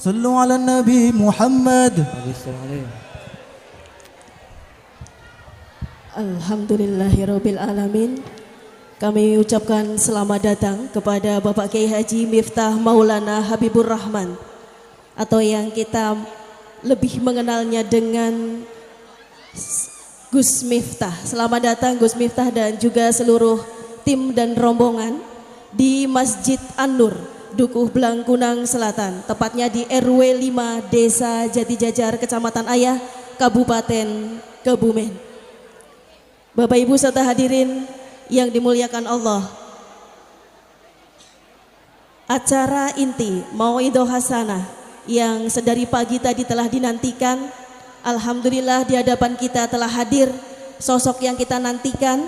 Sallu ala Nabi Muhammad. Alhamdulillahirabbil alamin. Kami ucapkan selamat datang kepada Bapak Kiai Haji Miftah Maulana Habibur Rahman, atau yang kita lebih mengenalnya dengan Gus Miftah. Selamat datang Gus Miftah dan juga seluruh tim dan rombongan di Masjid An-Nur, Dukuh Blangkunang Selatan, tepatnya di RW 5 Desa Jatijajar, Kecamatan Ayah, Kabupaten Kebumen. Bapak Ibu serta hadirin yang dimuliakan Allah, acara inti Mauidhah Hasanah yang sedari pagi tadi telah dinantikan, alhamdulillah di hadapan kita telah hadir sosok yang kita nantikan,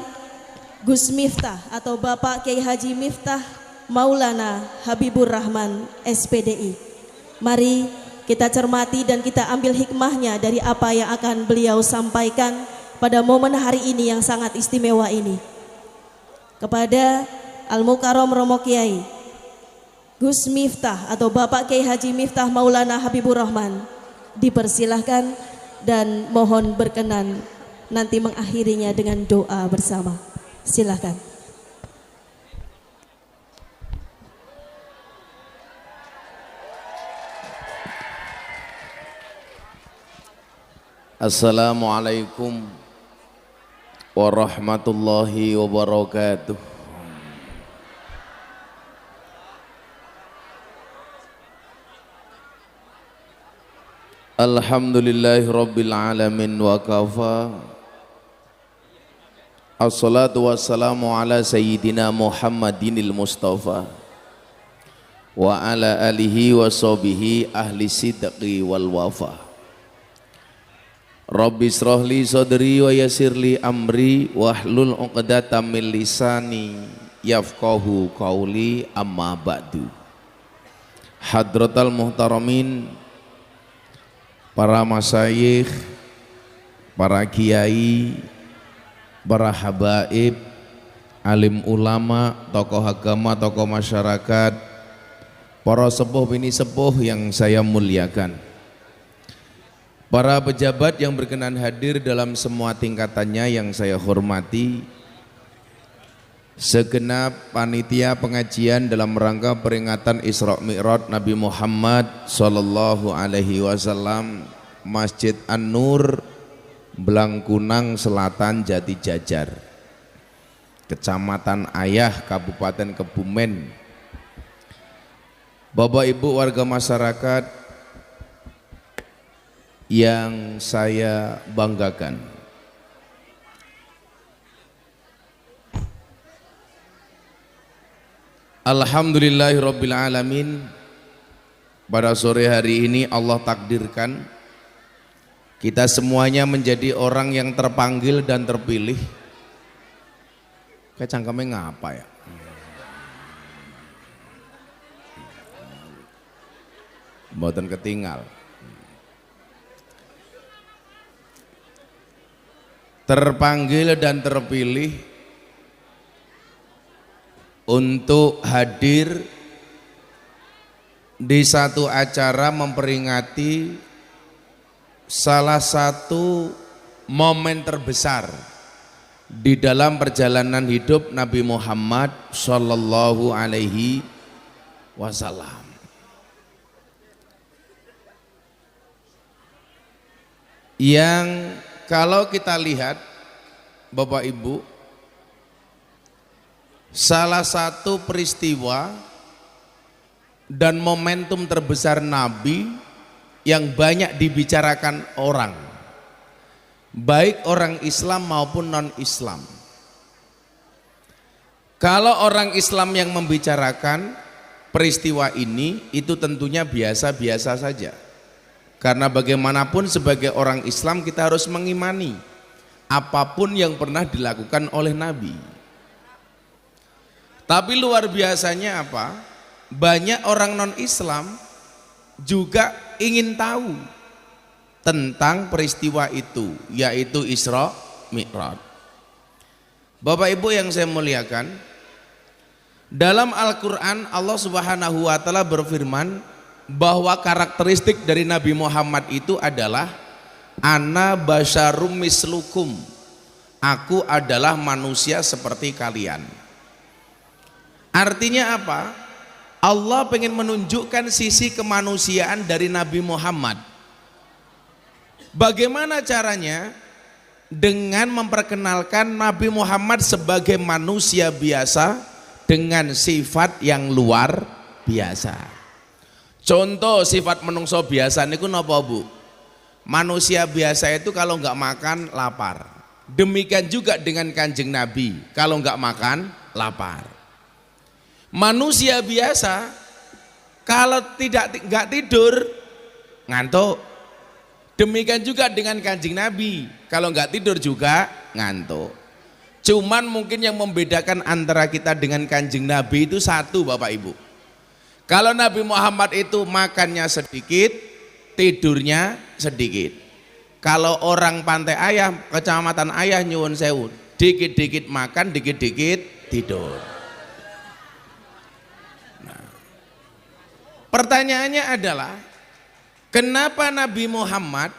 Gus Miftah atau Bapak Kiai Haji Miftah Maulana Habibur Rahman SPDI. Mari kita cermati dan kita ambil hikmahnya dari apa yang akan beliau sampaikan pada momen hari ini yang sangat istimewa ini. Kepada Al-Mukarram Romo Kiai Gus Miftah atau Bapak Kiai Haji Miftah Maulana Habibur Rahman, dipersilahkan dan mohon berkenan nanti mengakhirinya dengan doa bersama. Silakan. Assalamualaikum warahmatullahi wabarakatuh. Alhamdulillahi rabbil alamin wa kafa. Assalatu wassalamu ala sayyidina Muhammadinil Mustafa wa ala alihi wa sahbihi ahli sidqi wal wafa. Rabbi shrahli sadri wa yassirli amri wahlul 'uqdatam min lisani yafqahu qauli, amma ba'du. Hadratal muhtaramin, para masyayikh, para kiai, para habaib, alim ulama, tokoh agama, tokoh masyarakat, para sepuh bini sepuh yang saya muliakan, para pejabat yang berkenan hadir dalam semua tingkatannya yang saya hormati, segenap panitia pengajian dalam rangka peringatan Isra Mi'raj Nabi Muhammad sallallahu alaihi wasallam, Masjid An-Nur, Blangkunang Selatan, Jatijajar, Kecamatan Ayah, Kabupaten Kebumen. Bapak Ibu warga masyarakat yang saya banggakan, alhamdulillahirabbil alamin, pada sore hari ini Allah takdirkan kita semuanya menjadi orang yang terpanggil dan terpilih. Kayak cangkemnya ngapa ya? Mboten ketinggal. Terpanggil dan terpilih untuk hadir di satu acara memperingati salah satu momen terbesar di dalam perjalanan hidup Nabi Muhammad sallallahu alaihi wasallam. yang kalau kita lihat Bapak Ibu, salah satu peristiwa dan momentum terbesar Nabi yang banyak dibicarakan orang, baik orang Islam maupun non-Islam. Kalau orang Islam yang membicarakan peristiwa ini, itu tentunya biasa-biasa saja. Karena bagaimanapun sebagai orang Islam kita harus mengimani apapun yang pernah dilakukan oleh Nabi. Tapi luar biasanya apa? Banyak orang non-Islam juga ingin tahu tentang peristiwa itu, yaitu Isra Mi'raj. Bapak Ibu yang saya muliakan, dalam Al-Quran Allah Subhanahu wa Ta'ala berfirman bahwa karakteristik dari Nabi Muhammad itu adalah ana basyarum mislukum, aku adalah manusia seperti kalian. Artinya apa? Allah ingin menunjukkan sisi kemanusiaan dari Nabi Muhammad. Bagaimana caranya? Dengan memperkenalkan Nabi Muhammad sebagai manusia biasa dengan sifat yang luar biasa. Contoh sifat menungso biasa niku napa Bu? Manusia biasa itu kalau nggak makan lapar. Demikian juga dengan Kanjeng Nabi, kalau nggak makan lapar. Manusia biasa kalau nggak tidur ngantuk. Demikian juga dengan Kanjeng Nabi, kalau nggak tidur juga ngantuk. Cuman mungkin yang membedakan antara kita dengan Kanjeng Nabi itu satu, Bapak Ibu. Kalau Nabi Muhammad itu makannya sedikit, tidurnya sedikit. Kalau orang Pantai Ayah, Kecamatan Ayah nyuwun sewu, dikit-dikit makan, dikit-dikit tidur. Nah, pertanyaannya adalah, kenapa Nabi Muhammad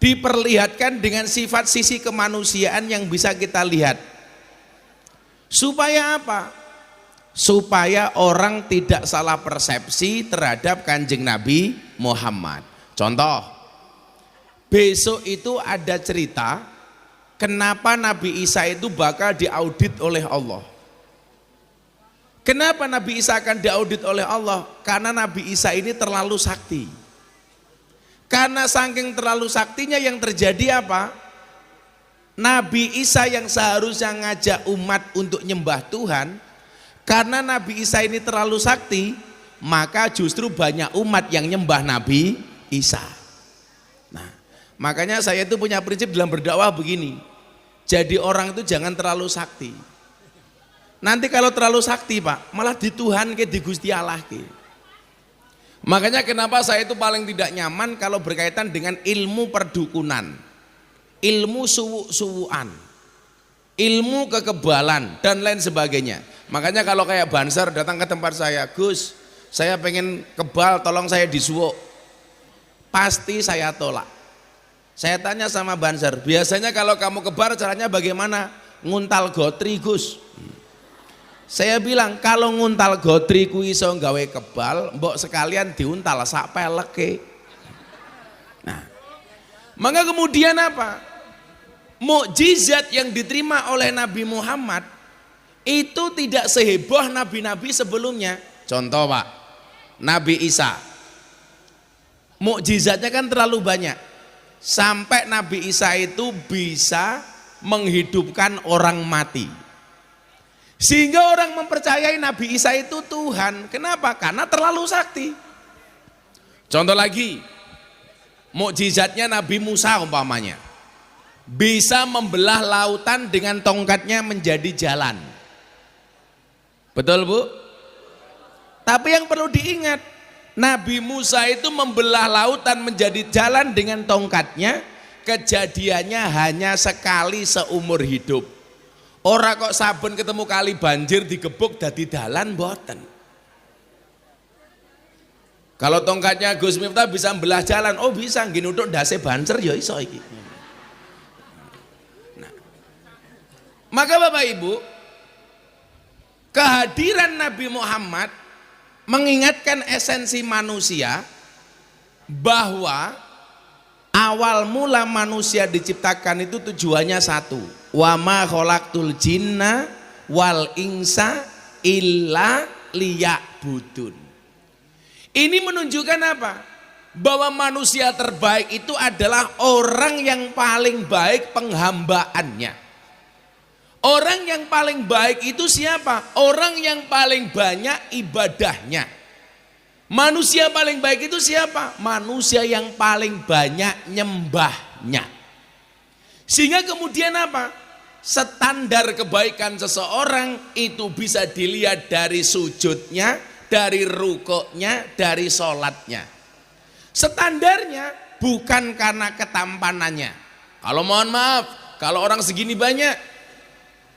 diperlihatkan dengan sifat sisi kemanusiaan yang bisa kita lihat? Supaya apa? Supaya orang tidak salah persepsi terhadap Kanjeng Nabi Muhammad. Contoh, besok itu ada cerita kenapa Nabi Isa itu bakal diaudit oleh Allah. Kenapa Nabi Isa akan diaudit oleh Allah? Karena Nabi Isa ini terlalu sakti. Karena saking terlalu saktinya yang terjadi apa? Nabi Isa yang seharusnya ngajak umat untuk nyembah Tuhan, karena Nabi Isa ini terlalu sakti, maka justru banyak umat yang nyembah Nabi Isa. Nah, makanya saya itu punya prinsip dalam berdakwah begini, jadi orang itu jangan terlalu sakti. Nanti kalau terlalu sakti Pak, malah dituhan ke di Gusti Allah ke. Makanya kenapa saya itu paling tidak nyaman kalau berkaitan dengan ilmu perdukunan, ilmu suwu-suwuan, ilmu kekebalan dan lain sebagainya. Makanya kalau kayak Banser datang ke tempat saya, Gus, saya pengen kebal, tolong saya disuwuk. Pasti saya tolak. Saya tanya sama Banser, biasanya kalau kamu kebal caranya bagaimana? Nguntal gotri Gus. Saya bilang kalau nguntal gotri ku iso gawe kebal, mbok sekalian diuntal sak peleke. Nah, maka kemudian apa? Mukjizat yang diterima oleh Nabi Muhammad itu tidak seheboh nabi-nabi sebelumnya. Contoh Pak, Nabi Isa, mukjizatnya kan terlalu banyak. Sampai Nabi Isa itu bisa menghidupkan orang mati. Sehingga orang mempercayai Nabi Isa itu Tuhan. Kenapa? Karena terlalu sakti. Contoh lagi, mukjizatnya Nabi Musa umpamanya, bisa membelah lautan dengan tongkatnya menjadi jalan. Betul Bu? Tapi yang perlu diingat, Nabi Musa itu membelah lautan menjadi jalan dengan tongkatnya, kejadiannya hanya sekali seumur hidup. Ora kok saben ketemu kali banjir digebuk dadi dalan mboten. Kalau tongkatnya Gus Miftah bisa membelah jalan, oh bisa nggih nuthuk ndase banser ya iso iki. Nah, maka Bapak Ibu, kehadiran Nabi Muhammad mengingatkan esensi manusia bahwa awal mula manusia diciptakan itu tujuannya satu. Wa ma khalaqtul jinna wal insa illa liya'budun. Ini menunjukkan apa? Bahwa manusia terbaik itu adalah orang yang paling baik penghambaannya. Orang yang paling baik itu siapa? Orang yang paling banyak ibadahnya. Manusia paling baik itu siapa? Manusia yang paling banyak nyembahnya. Sehingga kemudian apa? Standar kebaikan seseorang itu bisa dilihat dari sujudnya, dari rukuknya, dari sholatnya. Standarnya bukan karena ketampanannya. Kalau mohon maaf, kalau orang segini banyak,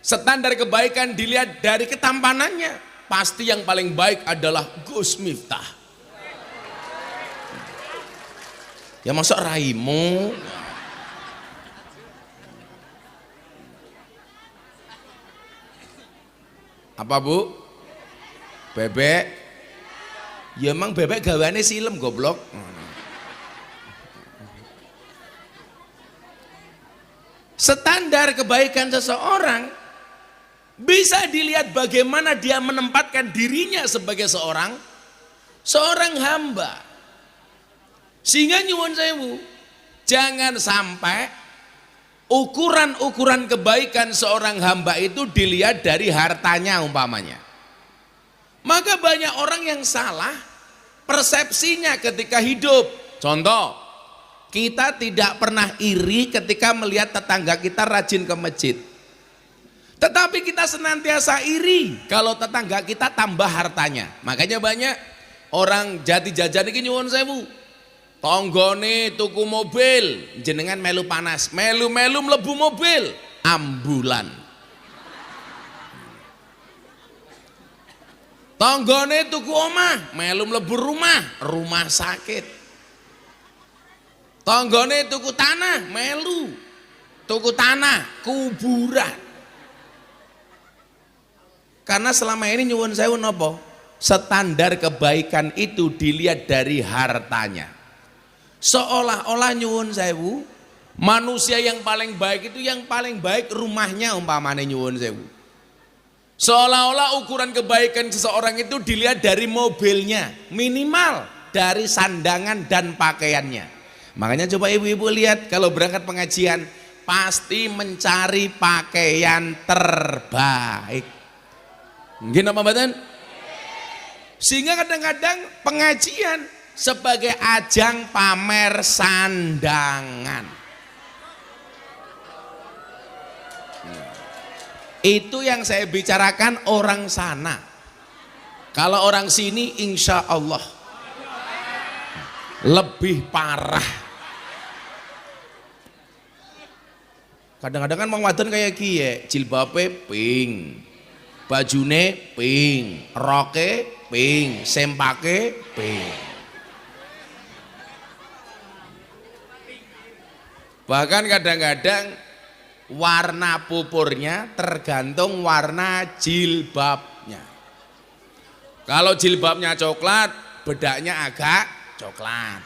standar kebaikan dilihat dari ketampanannya. Pasti yang paling baik adalah Gus Miftah. Ya masuk raimu. Apa bu? Bebek? Ya emang bebek gawane silem goblok. Standar kebaikan seseorang bisa dilihat bagaimana dia menempatkan dirinya sebagai seorang hamba. Sehingga nyuwun sewu, jangan sampai ukuran-ukuran kebaikan seorang hamba itu dilihat dari hartanya umpamanya. Maka banyak orang yang salah persepsinya ketika hidup. Contoh, kita tidak pernah iri ketika melihat tetangga kita rajin ke masjid. Tetapi kita senantiasa iri kalau tetangga kita tambah hartanya. Makanya banyak orang jati jajan ini nyuwun sewu. Tonggone tuku mobil, jenengan melu panas, melu mlebu mobil, ambulan. Tonggone tuku omah, melu mlebu rumah sakit. Tonggone tuku tanah, melu tuku tanah, kuburan. Karena selama ini nyuwun sewu napa? Standar kebaikan itu dilihat dari hartanya. Seolah-olah nyuwun sewu, manusia yang paling baik itu yang paling baik rumahnya umpamanya nyuwun sewu. Seolah-olah ukuran kebaikan seseorang itu dilihat dari mobilnya, minimal dari sandangan dan pakaiannya. Makanya coba ibu-ibu lihat kalau berangkat pengajian pasti mencari pakaian terbaik. Mungkin apa mboten? Sehingga kadang-kadang pengajian sebagai ajang pamer sandangan. Itu yang saya bicarakan orang sana. Kalau orang sini insya Allah lebih parah. Kadang-kadang kan mang wadon kayak kiye, jilbabe pink, bajune pink, roke pink, sempake pink. Bahkan kadang-kadang warna pupurnya tergantung warna jilbabnya. Kalau jilbabnya coklat, bedaknya agak coklat.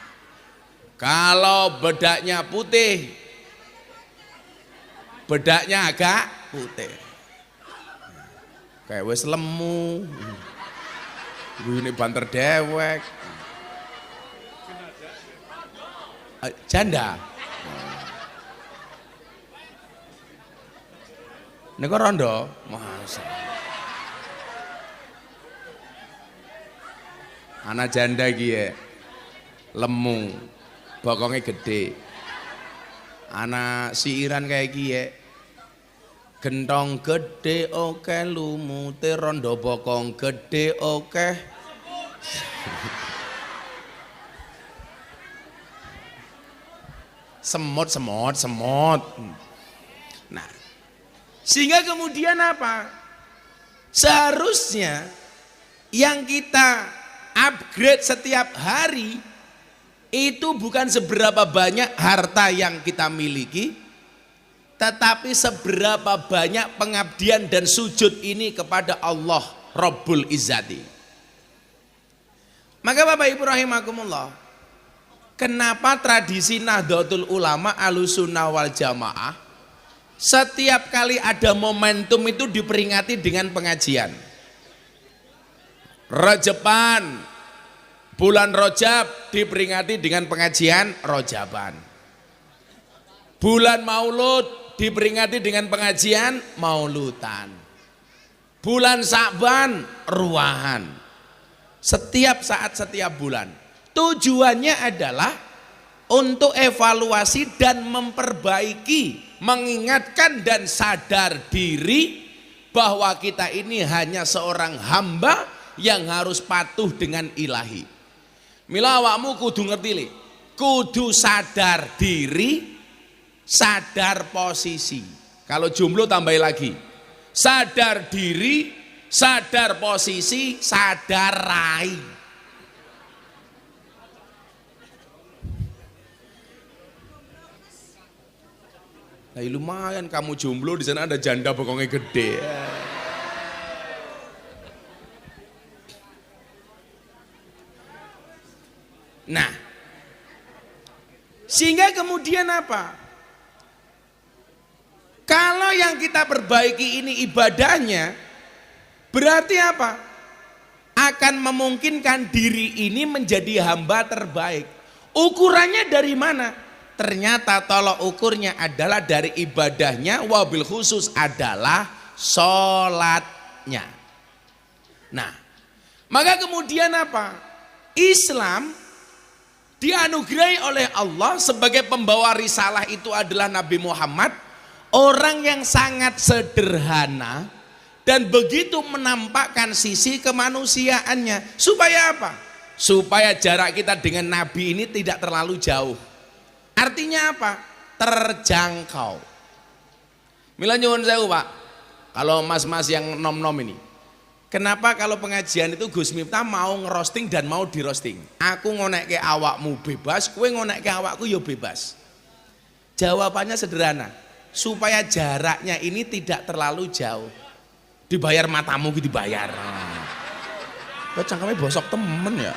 Kalau bedaknya putih, bedaknya agak putih. Kayak wis lemu. Ini banter dewek. Janda. Niku rondo, masa. Anak janda iki lemu, bokongnya gede. Anak siiran kayak iki gentong gede oke, lumute rondo bokong gede oke. Semut. Nah, sehingga kemudian apa? Seharusnya yang kita upgrade setiap hari itu bukan seberapa banyak harta yang kita miliki, tetapi seberapa banyak pengabdian dan sujud ini kepada Allah Rabbul Izzati. Maka Bapak Ibu rahimakumullah, kenapa tradisi Nahdlatul Ulama Ahlussunnah wal Jamaah setiap kali ada momentum itu diperingati dengan pengajian. Rajaban, bulan Rajab diperingati dengan pengajian Rajaban. Bulan Maulud diperingati dengan pengajian Maulutan. Bulan Sa'ban ruahan. Setiap saat, setiap bulan. Tujuannya adalah untuk evaluasi dan memperbaiki, mengingatkan dan sadar diri bahwa kita ini hanya seorang hamba yang harus patuh dengan ilahi. Mila awakmu kudu ngerti li, kudu sadar diri, sadar posisi. Kalau jomblo tambahin lagi, sadar diri, sadar posisi, sadar rai. Nah, lumayan kamu jomblo, di sana ada janda bokongnya gede. Nah, sehingga kemudian apa? Kalau yang kita perbaiki ini ibadahnya, berarti apa? Akan memungkinkan diri ini menjadi hamba terbaik. Ukurannya dari mana? Ternyata tolok ukurnya adalah dari ibadahnya, wabil khusus adalah sholatnya. Nah, maka kemudian apa? Islam dianugerahi oleh Allah sebagai pembawa risalah itu adalah Nabi Muhammad, orang yang sangat sederhana dan begitu menampakkan sisi kemanusiaannya. Supaya apa? Supaya jarak kita dengan Nabi ini tidak terlalu jauh. Artinya apa? Terjangkau. Mila nyuwun sewu Pak, kalau mas-mas yang nom-nom ini, kenapa kalau pengajian itu Gus Miftah mau ngerosting dan mau dirosting? Aku ngonekke awakmu bebas, kowe ngonekke awakku ya bebas. Jawabannya sederhana, supaya jaraknya ini tidak terlalu jauh. Dibayar matamu gitu dibayar. Kok cangkeme bosok temen ya.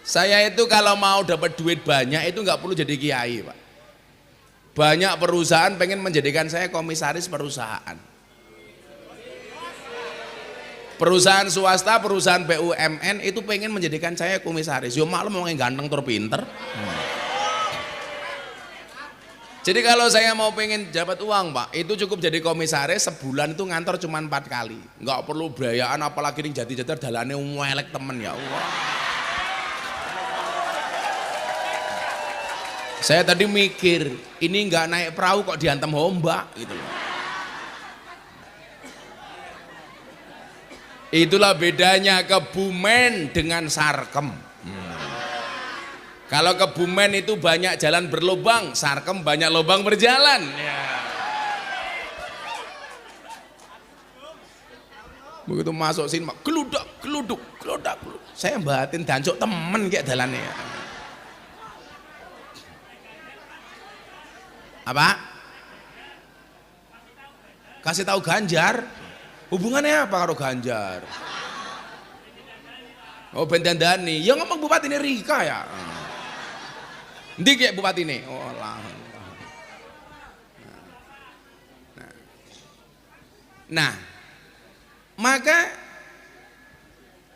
Saya itu kalau mau dapat duit banyak itu nggak perlu jadi kiai Pak. Banyak perusahaan pengen menjadikan saya komisaris perusahaan. Perusahaan swasta, perusahaan BUMN itu pengen menjadikan saya komisaris. Yo maklum mau ganteng tur pinter. Jadi kalau saya mau pengen dapat uang Pak, itu cukup jadi komisaris sebulan itu ngantor cuma 4 kali. Nggak perlu berayaan apalagi ning jati-jati dalane welek temen ya Allah. Saya tadi mikir, ini nggak naik perahu kok dihantam ombak gitu loh. Itulah bedanya Kebumen dengan Sarkem. Kalau Kebumen itu banyak jalan berlubang, Sarkem banyak lubang berjalan. Begitu masuk sini, geluduk, geluduk, geluduk. Saya batin dancuk temen kayak dalannya. Apa? Kasih tahu Ganjar. Hubungannya apa karo Ganjar? Oh bendandani. Ya ngomong bupati ini Rika ya. Ndi kayak bupati ini? Oh lah. Nah, maka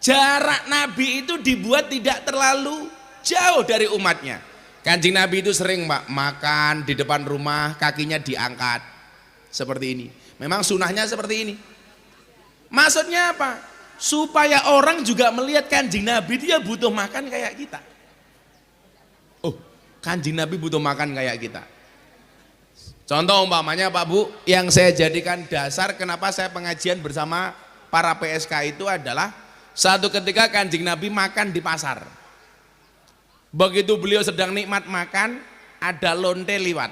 jarak Nabi itu dibuat tidak terlalu jauh dari umatnya. Kanjeng Nabi itu sering Pak makan di depan rumah, kakinya diangkat seperti ini. Memang sunahnya seperti ini. Maksudnya apa? Supaya orang juga melihat Kanjeng Nabi dia butuh makan kayak kita. Oh, Kanjeng Nabi butuh makan kayak kita. Contoh umpamanya Pak Bu, yang saya jadikan dasar kenapa saya pengajian bersama para PSK itu adalah satu ketika Kanjeng Nabi makan di pasar. Begitu beliau sedang nikmat makan, ada lonte liwat.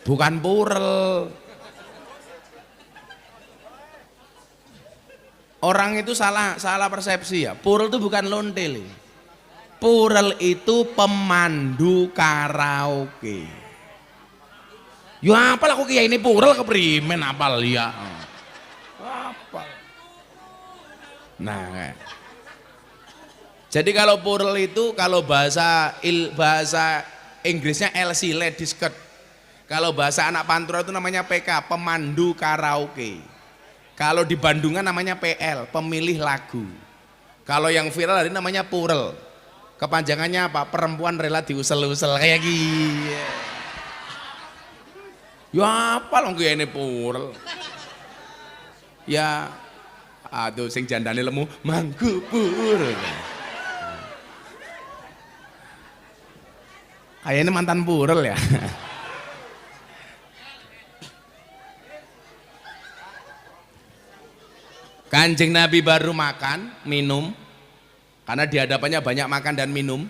Bukan purel. Orang itu salah persepsi ya. Purel itu bukan lonte. Purel itu pemandu karaoke. Ya apal aku kiai ini purel keprimen apal ya. Apal. Nah. Jadi kalau purel itu kalau bahasa Inggrisnya LC ladies skirt. Kalau bahasa anak pantura itu namanya PK, pemandu karaoke. Kalau di Bandungan namanya PL, pemilih lagu. Kalau yang viral hari namanya purel. Kepanjangannya apa? Perempuan rela diusel-usel kayak gini. Ya apa loh ini purel. Ya aduh sing jandane lemu mangku purel. Kayaknya mantan purel ya. Kanjeng Nabi baru makan, minum, karena di hadapannya banyak makan dan minum.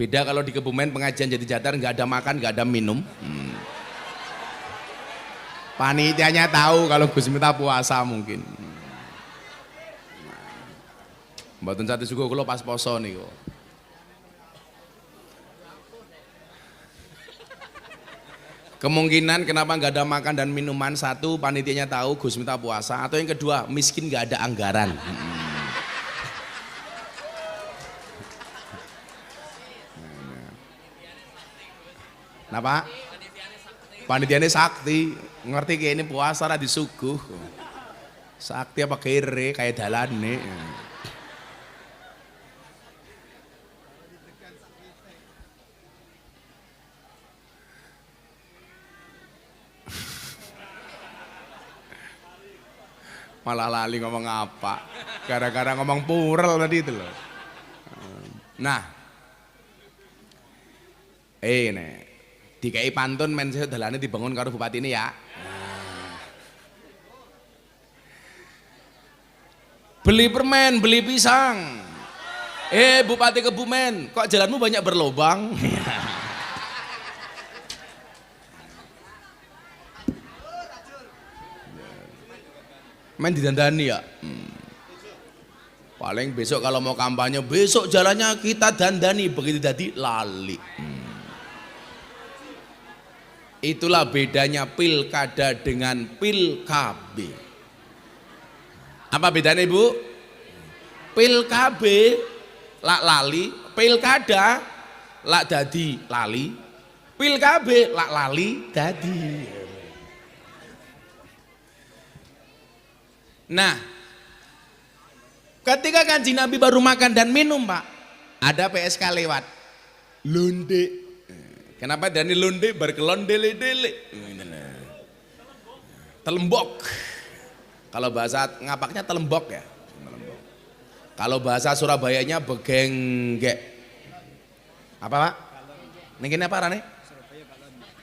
Beda kalau di Kebumen pengajian Jati Jatar nggak ada makan, nggak ada minum. Panitianya tahu kalau Gus Miftah puasa mungkin. Mboten satu juga kalau pas poso nih kok. Kemungkinan kenapa nggak ada makan dan minuman, satu panitianya tahu Gus Miftah puasa, atau yang kedua miskin nggak ada anggaran. Kenapa? Panitianya sakti, ngerti kayak ini puasa lah disuguh. Sakti apa kere kayak dalan nih. Malah lali ngomong apa, gara-gara ngomong purel tadi itu loh. Nah, nih dikai pantun men dalane dibangun karo bupati ini ya. Beli permen, beli pisang. Bupati Kebumen, kok jalanmu banyak berlobang? Main didandani ya. Paling besok kalau mau kampanye, besok jalannya kita dandani, begitu tadi lali. Itulah bedanya pilkada dengan pilkab. Apa bedanya Ibu? Pilkab lak lali, pilkada lak dadi lali, pilkab lak lali dadi. Nah, ketika Kanjeng Nabi baru makan dan minum Pak, ada PSK lewat, londe. Kenapa Dani londe? Berkelon dele-dele. Telembok. Kalau bahasa ngapaknya telembok ya. Kalau bahasa Surabayanya begenggek. Apa Pak? Ini apa rane?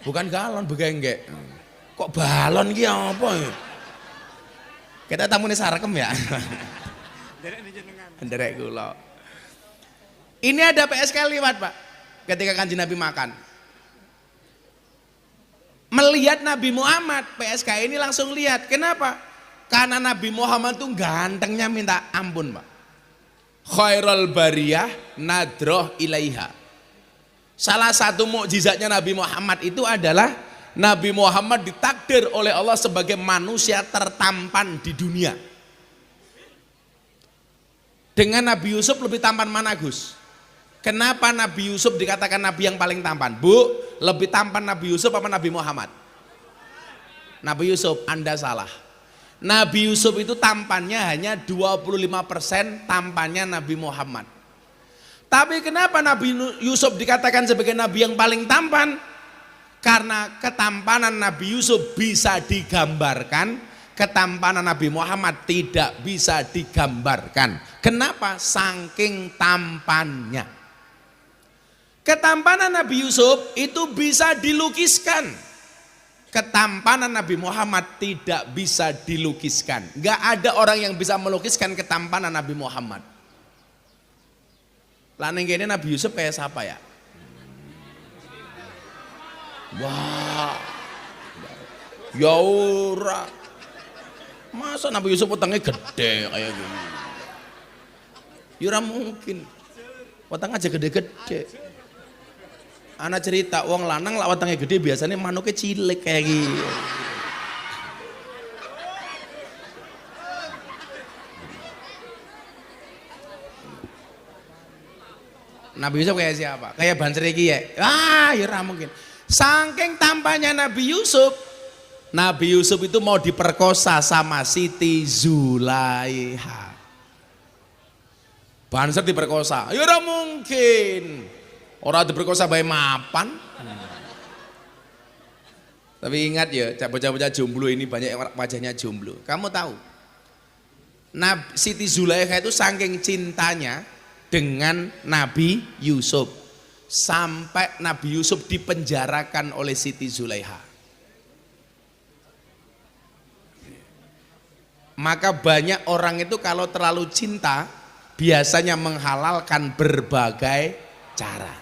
Bukan galon, begenggek. Kok balon ki apa ya? Kita tamu nih sarkem ya. Derek kula. Ini ada PSK lewat Pak. Ketika Kanjeng Nabi makan. Melihat Nabi Muhammad, PSK ini langsung lihat. Kenapa? Karena Nabi Muhammad tuh gantengnya minta ampun Pak. Khairul bariyah nadroh ilaiha. Salah satu mukjizatnya Nabi Muhammad itu adalah Nabi Muhammad ditakdir oleh Allah sebagai manusia tertampan di dunia. Dengan Nabi Yusuf lebih tampan mana Gus? Kenapa Nabi Yusuf dikatakan Nabi yang paling tampan? Bu, lebih tampan Nabi Yusuf apa Nabi Muhammad? Nabi Yusuf, Anda salah. Nabi Yusuf itu tampannya hanya 25% tampannya Nabi Muhammad. Tapi kenapa Nabi Yusuf dikatakan sebagai Nabi yang paling tampan? Karena ketampanan Nabi Yusuf bisa digambarkan, ketampanan Nabi Muhammad tidak bisa digambarkan. Kenapa? Saking tampannya. Ketampanan Nabi Yusuf itu bisa dilukiskan. Ketampanan Nabi Muhammad tidak bisa dilukiskan. Gak ada orang yang bisa melukiskan ketampanan Nabi Muhammad. Lalu ini Nabi Yusuf kayak siapa ya? Wah, ya ora. Masa Nabi Yusuf utangnya gede kayak gini? Ya ora mungkin. Utang aja gede-gede. Ana cerita wong lanang lak wetenge gede biasanya manuknya cilik kayak gitu. Nabi Yusuf kayak siapa? Kayak Banser iki ya? Ya ora mungkin. Saking tampaknya Nabi Yusuf itu mau diperkosa sama Siti Zulaiha. Banser diperkosa, ya ora mungkin. Orang diperkosa bae mapan. Tapi ingat ya, bocah-bocah jomblo ini banyak yang wajahnya jomblo. Kamu tahu? Siti Zulaiha itu saking cintanya dengan Nabi Yusuf sampai Nabi Yusuf dipenjarakan oleh Siti Zulaiha. Maka banyak orang itu kalau terlalu cinta biasanya menghalalkan berbagai cara.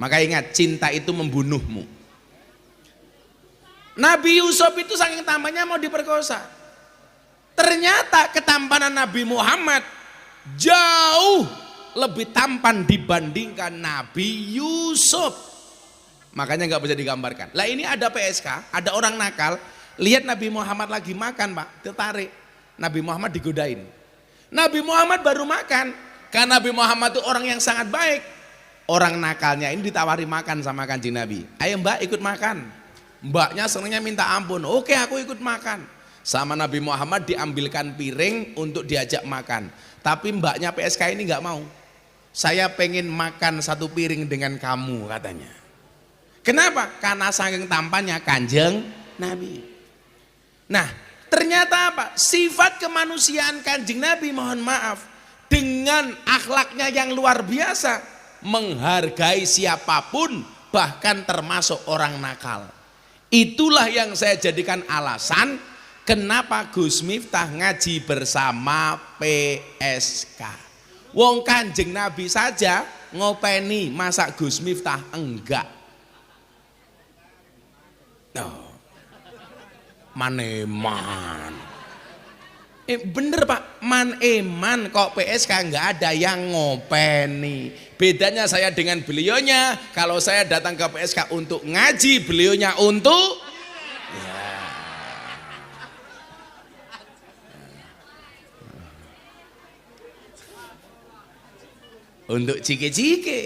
Maka ingat, cinta itu membunuhmu. Nabi Yusuf itu saking tampaknya mau diperkosa. Ternyata ketampanan Nabi Muhammad jauh lebih tampan dibandingkan Nabi Yusuf. Makanya nggak bisa digambarkan. Lah ini ada PSK, ada orang nakal, lihat Nabi Muhammad lagi makan Pak, tertarik. Nabi Muhammad digodain. Nabi Muhammad baru makan, karena Nabi Muhammad itu orang yang sangat baik. Orang nakalnya ini ditawari makan sama Kanjeng Nabi. Ayo Mbak ikut makan. Mbaknya senangnya minta ampun. Oke aku ikut makan. Sama Nabi Muhammad diambilkan piring untuk diajak makan. Tapi mbaknya PSK ini nggak mau. Saya pengen makan satu piring dengan kamu katanya. Kenapa? Karena saking tampannya Kanjeng Nabi. Nah ternyata apa? Sifat kemanusiaan Kanjeng Nabi mohon maaf. Dengan akhlaknya yang luar biasa. Menghargai siapapun bahkan termasuk orang nakal. Itulah yang saya jadikan alasan kenapa Gus Miftah ngaji bersama PSK. Wong Kanjeng Nabi saja ngopeni, masa Gus Miftah enggak? No. Maneman. Bener Pak, man kok PSK nggak ada yang ngopeni. Bedanya saya dengan beliaunya, kalau saya datang ke PSK untuk ngaji, beliaunya untuk ya. Untuk cike-cike.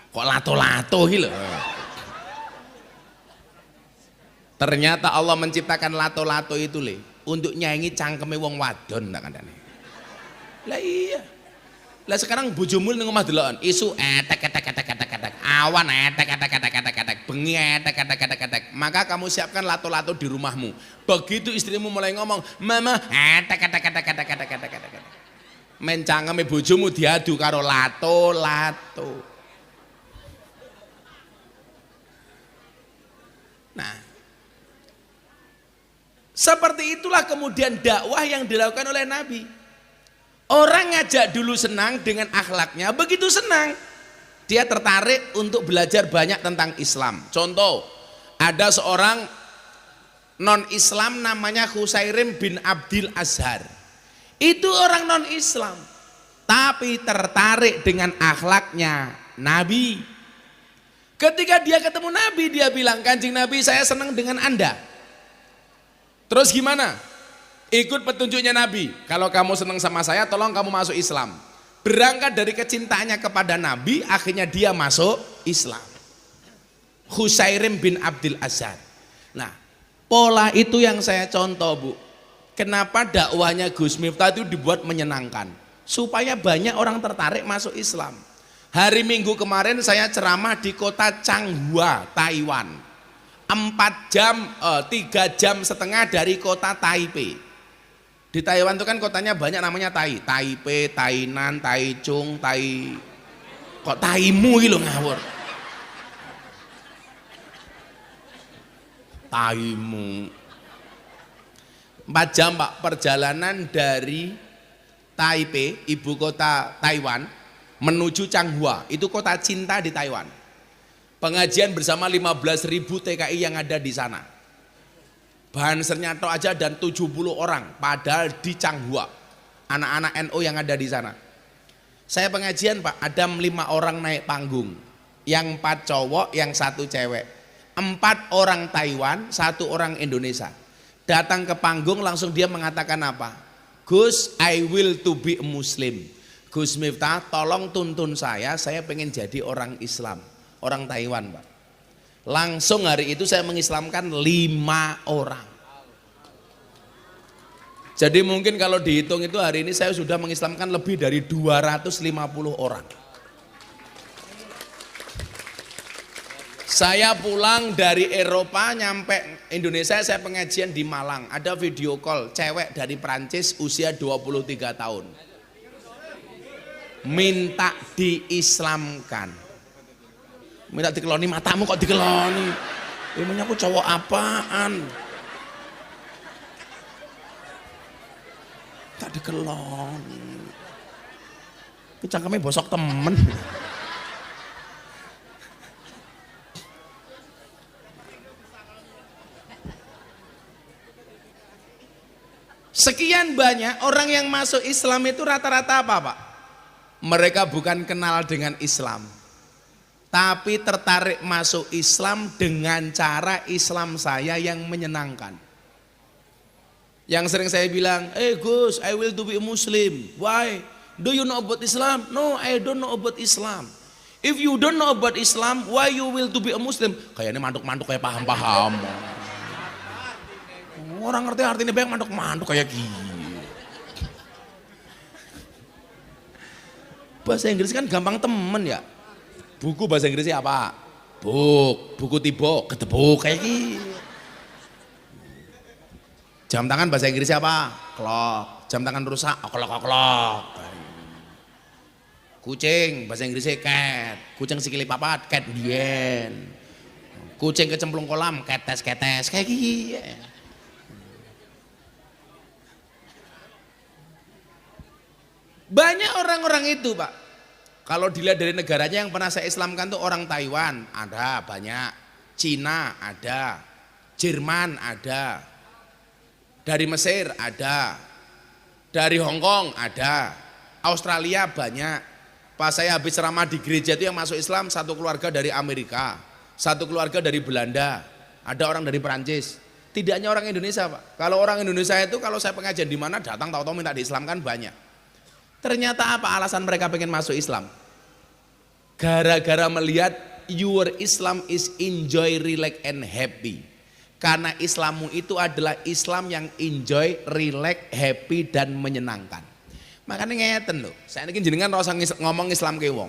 Kok lato-lato gitu. Ternyata Allah menciptakan lato-lato itu untuk nyanyi cangkeme wong wadon tak kandane. Lah iya. Lah sekarang bojomu ning omah deloken, isu etek awan etek bengi etek. Maka kamu siapkan lato-lato di rumahmu. Begitu istrimu mulai ngomong, "Mama, etek." Men cangkeme bojomu diadu karo lato-lato. Nah, seperti itulah kemudian dakwah yang dilakukan oleh Nabi. Orang ngajak dulu senang dengan akhlaknya, begitu senang dia tertarik untuk belajar banyak tentang Islam. Contoh, ada seorang non-Islam namanya Husairim bin Abdil Azhar. Itu orang non-Islam, tapi tertarik dengan akhlaknya Nabi. Ketika dia ketemu Nabi, dia bilang, "Kanjeng Nabi, saya senang dengan Anda." Terus gimana? Ikut petunjuknya Nabi. Kalau kamu senang sama saya, tolong kamu masuk Islam. Berangkat dari kecintaannya kepada Nabi, akhirnya dia masuk Islam. Husairim bin Abdil Azhar. Nah, pola itu yang saya contoh Bu. Kenapa dakwahnya Gus Miftah itu dibuat menyenangkan? Supaya banyak orang tertarik masuk Islam. Hari Minggu kemarin saya ceramah di kota Changhua, Taiwan. 4 jam, 3 jam setengah dari kota Taipei. Di Taiwan itu kan kotanya banyak namanya Taipei, Tainan, Taichung, kok Taimu gitu ngawur. Taimu. 4 jam Pak perjalanan dari Taipei, ibu kota Taiwan, menuju Changhua, itu kota cinta di Taiwan. Pengajian bersama 15.000 TKI yang ada di sana. Bahan Sernyato aja dan 70 orang, padahal di Changhua. Anak-anak NU yang ada di sana. Saya pengajian Pak, ada 5 orang naik panggung. yang 4 cowok, yang 1 cewek. 4 orang Taiwan, 1 orang Indonesia. Datang ke panggung langsung dia mengatakan apa? Gus, I will to be a Muslim. Gus Miftah, tolong tuntun saya pengen jadi orang Islam, orang Taiwan, Pak. Langsung hari itu saya mengislamkan 5 orang. Jadi mungkin kalau dihitung itu hari ini saya sudah mengislamkan lebih dari 250 orang. Saya pulang dari Eropa nyampe Indonesia, saya pengajian di Malang. Ada video call cewek dari Prancis usia 23 tahun. Minta diislamkan. Minta dikeloni, matamu kok dikeloni. Emangnya aku cowok apaan? Tak dikelon. Cangkemnya bosok temen. Sekian banyak orang yang masuk Islam itu rata-rata apa, Pak? Mereka bukan kenal dengan Islam, tapi tertarik masuk Islam dengan cara Islam saya yang menyenangkan. Yang sering saya bilang, Gus, I will to be a Muslim. Why? Do you know about Islam? No, I don't know about Islam. If you don't know about Islam, why you will to be a Muslim? Kayaknya mantuk-mantuk kayak paham-paham. Orang ngerti artinya banyak mantuk-mantuk kayak gini. Bahasa Inggris kan gampang temen ya. Buku bahasa Inggrisnya apa? Book, buku tiba, ketebuk kayak gini. Jam tangan bahasa Inggrisnya apa? Clock. Jam tangan rusak, clock. Kucing bahasa Inggrisnya cat. Kucing sikili papat, cat dien. Kucing kecemplung kolam, ketes kayak gini. Banyak orang-orang itu, Pak. Kalau dilihat dari negaranya yang pernah saya Islamkan tuh orang Taiwan, ada banyak. Cina ada. Jerman ada. Dari Mesir ada, dari Hong Kong ada, Australia banyak. Pas saya habis ceramah di gereja itu yang masuk Islam 1 keluarga dari Amerika, 1 keluarga dari Belanda, ada orang dari Perancis. Tidak hanya orang Indonesia, Pak. Kalau orang Indonesia itu kalau saya pengajian di mana datang tahu-tahu minta diislamkan banyak. Ternyata apa alasan mereka pengen masuk Islam? Gara-gara melihat your Islam is enjoy, relax and happy. Karena Islammu itu adalah Islam yang enjoy, relax, happy dan menyenangkan. Makanya ngeten lho, saya ini jenengan rasa ngomong Islam ke wong.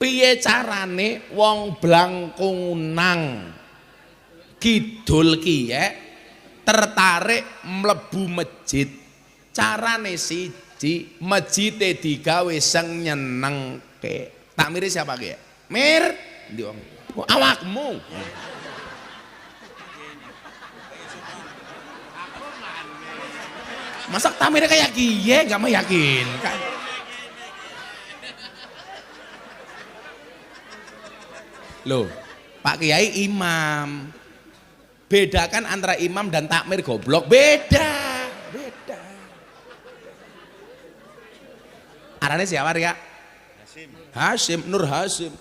Piye carane wong Blangkunang kidul ki ya tertarik mlebu masjid. Carane siji, masjide digawe sing nyenengke. Takmire siapa ki ya? Mir, ndi wong? Awakmu. Masa tamirnya kayak gie, gak meyakinkan. Loh, Pak Kiai imam. Bedakan antara imam dan takmir goblok, beda. Arane siapa ya? Hasim, Nur Hasim.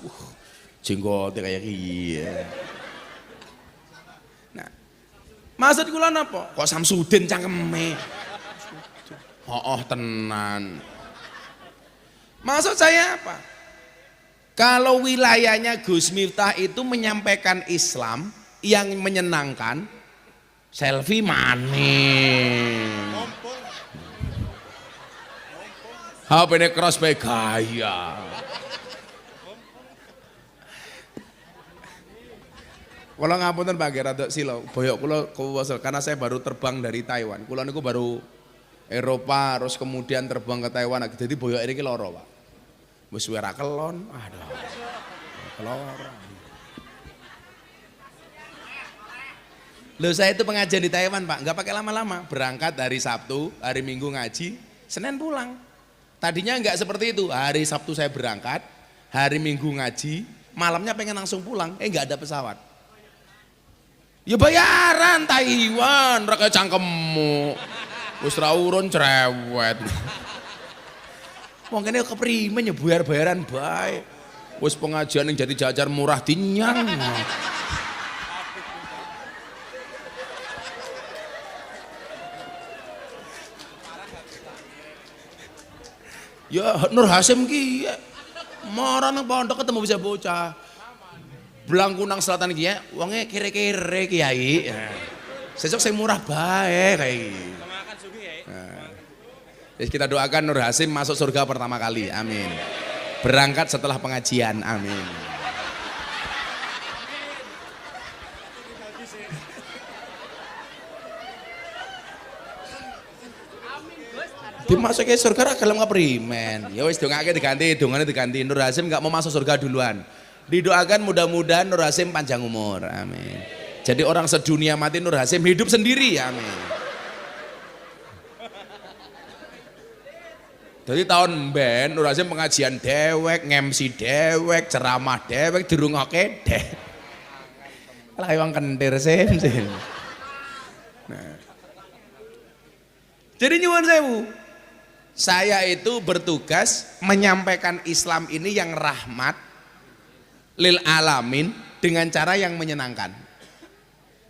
Jenggotnya kayak gie. Nah, maksud kula napa? Kok Samsudin cangkeme? Oh tenan. Maksud saya apa? Kalau wilayahnya Gus Miftah itu menyampaikan Islam yang menyenangkan, selfie maning. HP-ne cross bae gaya. Kula ngapunten Pak Ger rada sila, boyok kula kewasel karena saya baru terbang dari Taiwan. Kula niku baru Eropa, terus kemudian terbang ke Taiwan, jadi boyok ini loro, Pak. Wis suara kelon, aduh, kelor. Loh saya itu pengajian di Taiwan, Pak, nggak pakai lama-lama. Berangkat hari Sabtu, hari Minggu ngaji, Senin pulang. Tadinya nggak seperti itu, hari Sabtu saya berangkat, hari Minggu ngaji, malamnya pengen langsung pulang, nggak ada pesawat. Ya bayaran Taiwan, rakyat cangkemmu. Wis ra urun cerewet. Wong kene keprimen ya bayar-bayaran bae. Wis pengajian yang jadi jajar murah dinyang. Ya Nur Hasim ki marah nang pondok ketemu bisa bocah. Blangkunang Selatan ki ya, wonge kere-kere kiai. Sesuk sing murah bae kae. Jadi kita doakan Nur Hasim masuk surga pertama kali, amin. Berangkat setelah pengajian, amin. Dimasuki surga gelem keprimen. Ya wis dongake diganti, dongane diganti. Nur Hasim enggak mau masuk surga duluan. Didoakan mudah-mudahan Nur Hasim panjang umur, amin. Jadi orang sedunia mati Nur Hasim hidup sendiri, amin. Jadi tahun ben Nur Hasim pengajian dewek, ngemsi dewek, ceramah dewek, dirungokke dewek. Lah wong kentir Sim. Nah. Jadi nyuwun sewu. Saya itu bertugas menyampaikan Islam ini yang rahmat lil alamin dengan cara yang menyenangkan.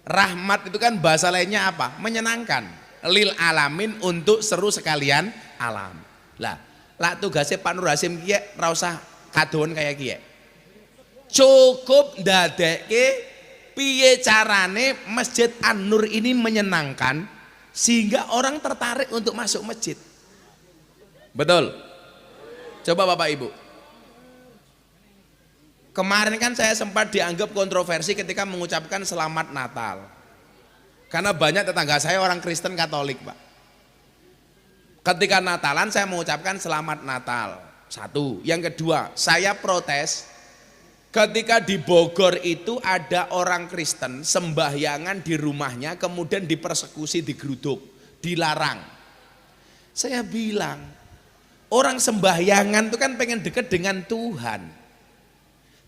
Rahmat itu kan bahasa lainnya apa? Menyenangkan. Lil alamin untuk seru sekalian alam. Lah tugasnya Pak Nur Hasim kiye ra usah kadoan kayak kiye. Cukup ndadekke piye carane Masjid An-Nur ini menyenangkan sehingga orang tertarik untuk masuk masjid. Betul? Coba Bapak Ibu. Kemarin kan saya sempat dianggap kontroversi ketika mengucapkan selamat Natal. Karena banyak tetangga saya orang Kristen Katolik, Pak. Ketika Natalan saya mengucapkan selamat Natal. Satu. Yang kedua, saya protes ketika di Bogor itu ada orang Kristen sembahyangan di rumahnya kemudian dipersekusi, digeruduk, dilarang. Saya bilang, orang sembahyangan itu kan pengen dekat dengan Tuhan.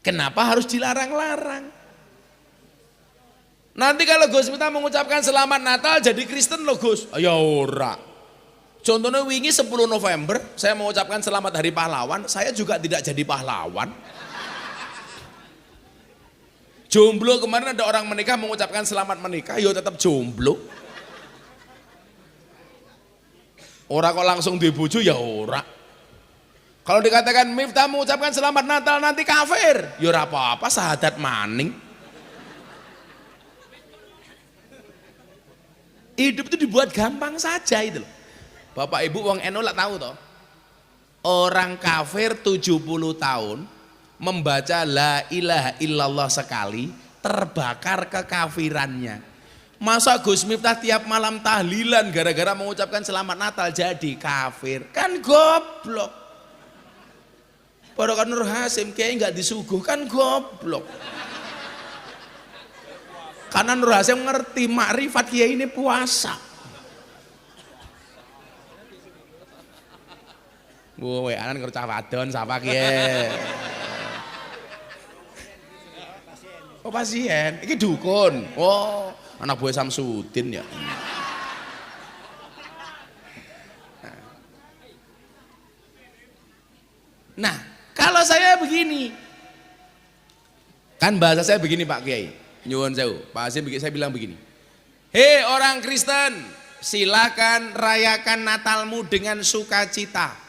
Kenapa harus dilarang-larang? Nanti kalau Gus Miftah mengucapkan selamat Natal jadi Kristen loh Gus. Ya ora. Contohnya wingi 10 November saya mengucapkan selamat hari pahlawan, saya juga tidak jadi pahlawan. Jomblo kemarin ada orang menikah mengucapkan selamat menikah, yo tetap jomblo. Ora kok langsung dibuju ya ora. Kalau dikatakan Miftah mengucapkan selamat Natal nanti kafir, ya ora apa-apa, syahadat maning. Hidup itu dibuat gampang saja itu loh. Bapak Ibu wong NU lah tahu toh. Orang kafir 70 tahun membaca la ilaha illallah sekali terbakar kekafirannya. Masa Gus Miftah tiap malam tahlilan gara-gara mengucapkan selamat Natal jadi kafir? Kan goblok. Padahal Nur Hasim kayak nggak disuguhkan goblok. Karena Nur Hasim ngerti makrifat kiai ini puasa. Wowe anan kerja wadon sapa kiye. Oh pasien, iki dukun. Oh, anak buah Samsudin ya. Nah, kalau saya begini. Kan bahasa saya begini Pak Kiai. Nyuwun sewu. Pak Hasim saya bilang begini. Hei orang Kristen, silakan rayakan Natalmu dengan sukacita.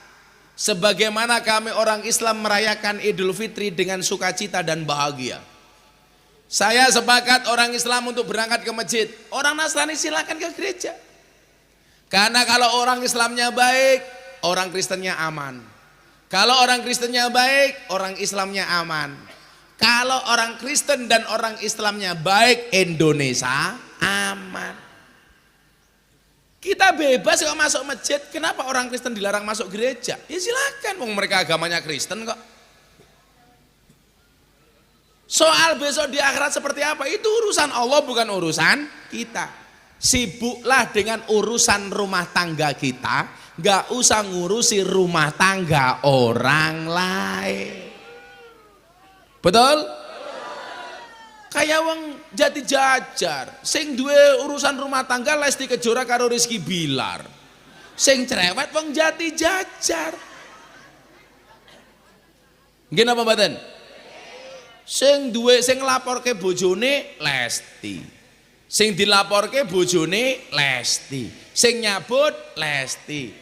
Sebagaimana kami orang Islam merayakan Idul Fitri dengan sukacita dan bahagia. Saya sepakat orang Islam untuk berangkat ke masjid. Orang Nasrani silakan ke gereja. Karena kalau orang Islamnya baik, orang Kristennya aman. Kalau orang Kristennya baik, orang Islamnya aman. Kalau orang Kristen dan orang Islamnya baik, Indonesia aman. Kita bebas kalau masuk masjid, kenapa orang Kristen dilarang masuk gereja? Ya silakan, mereka agamanya Kristen kok. Soal besok di akhirat seperti apa, itu urusan Allah bukan urusan kita. Sibuklah dengan urusan rumah tangga kita, gak usah ngurusi rumah tangga orang lain. Betul? Kayak wong Jati Jajar, sing duwe urusan rumah tangga Lesti Kejora karo Rizky Bilar. Sing cerewet wong Jati Jajar. Nggih napa mboten? Sing nglaporke bojone Lesti. Sing dilaporke bojone Lesti. Sing nyabut Lesti.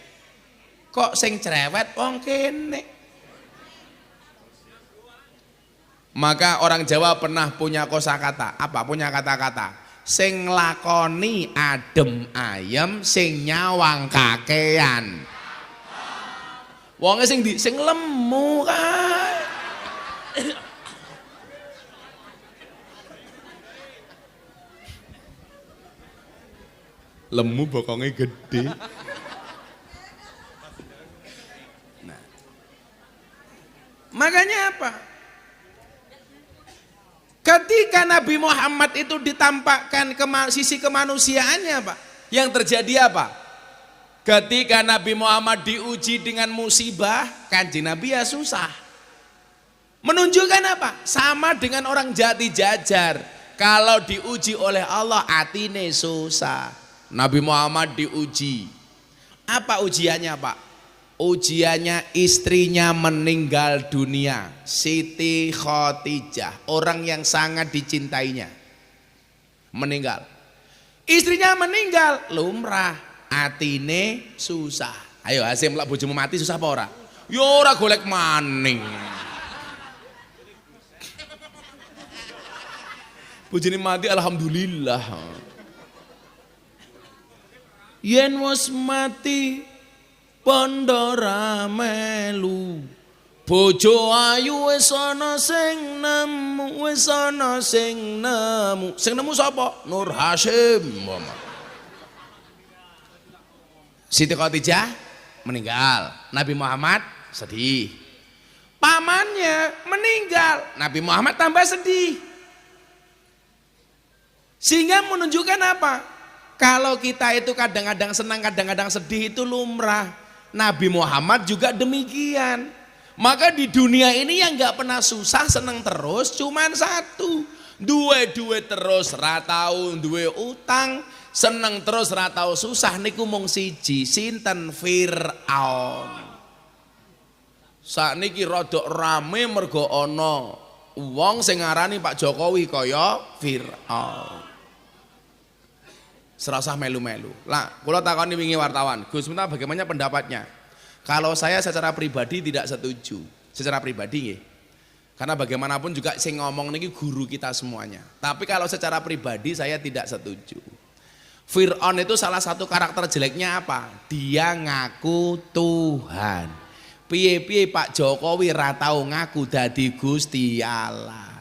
Kok sing cerewet wong kene? Maka orang Jawa pernah punya kosakata. Apa? Punya kata-kata. Sing lakoni adem ayem, sing nyawang kakean. Wonge sing lemu kan. Lemu bokongnya gede. Nah, makanya apa? Ketika Nabi Muhammad itu ditampakkan sisi kemanusiaannya, Pak, yang terjadi apa? Ketika Nabi Muhammad diuji dengan musibah, Kanjeng Nabi ya susah. Menunjukkan apa? Sama dengan orang jati jajar. Kalau diuji oleh Allah, atine susah. Nabi Muhammad diuji. Apa ujiannya, Pak? Ujiannya istrinya meninggal dunia, Siti Khadijah, orang yang sangat dicintainya, meninggal. Istrinya meninggal, lumrah, atine susah. Ayo Hasim, lak bojomu mati susah apa ora? Ya ora golek maning. Bojone mati alhamdulillah. Yen wis mati Pondora melu, bojo ayu wis ana sing nemu, wis ana sing nemu. Sing nemu sapa? Nur Hasyim. Siti Khadijah meninggal, Nabi Muhammad sedih. Pamannya meninggal, Nabi Muhammad tambah sedih. Sehingga menunjukkan apa? Kalau kita itu kadang-kadang senang, kadang-kadang sedih itu lumrah. Nabi Muhammad juga demikian. Maka di dunia ini yang gak pernah susah seneng terus cuman satu. Duwe terus ratau, duwe utang, seneng terus ratau susah niku mung siji, sinten? Fir'aun. Sakniki rodok rame mergo ana wong sing ngarani Pak Jokowi kaya Fir'aun. Serasah melu-melu. Lah, kula takoni wingi wartawan, Gus Miftah bagaimana pendapatnya? Kalau saya secara pribadi tidak setuju. Secara pribadi nggih. Karena bagaimanapun juga sing ngomong niki guru kita semuanya. Tapi kalau secara pribadi saya tidak setuju. Fir'aun itu salah satu karakter jeleknya apa? Dia ngaku Tuhan. Piye-piye Pak Jokowi ra tau ngaku dadi Gusti Allah.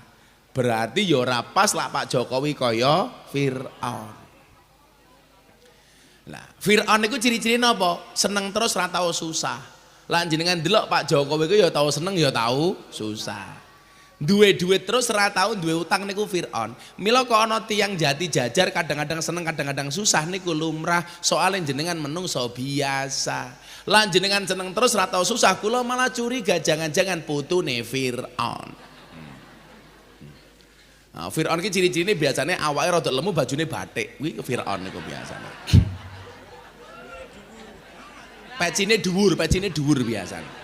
Berarti ya ora pas lah Pak Jokowi kaya Fir'aun. Nah, Fir'aun itu ciri-ciri napa? Seneng terus ora tau susah. Lah jenengan delok Pak Jokowi ku ya tau seneng ya tau susah. Duwe duit terus ora tau duwe utang niku Fir'aun. Mila kok ana tiyang jati jajar kadang-kadang seneng kadang-kadang susah niku lumrah, soalnya jenengan menungso biasa. Lah jenengan seneng terus ora tau susah, kula malah curiga jangan-jangan putune Fir'aun. Nah, Fir'aun ki ciri-cirine biasanya awake rada lemu bajune batik. Kuwi Fir'aun niku biasane. Pecine dhuwur biasane.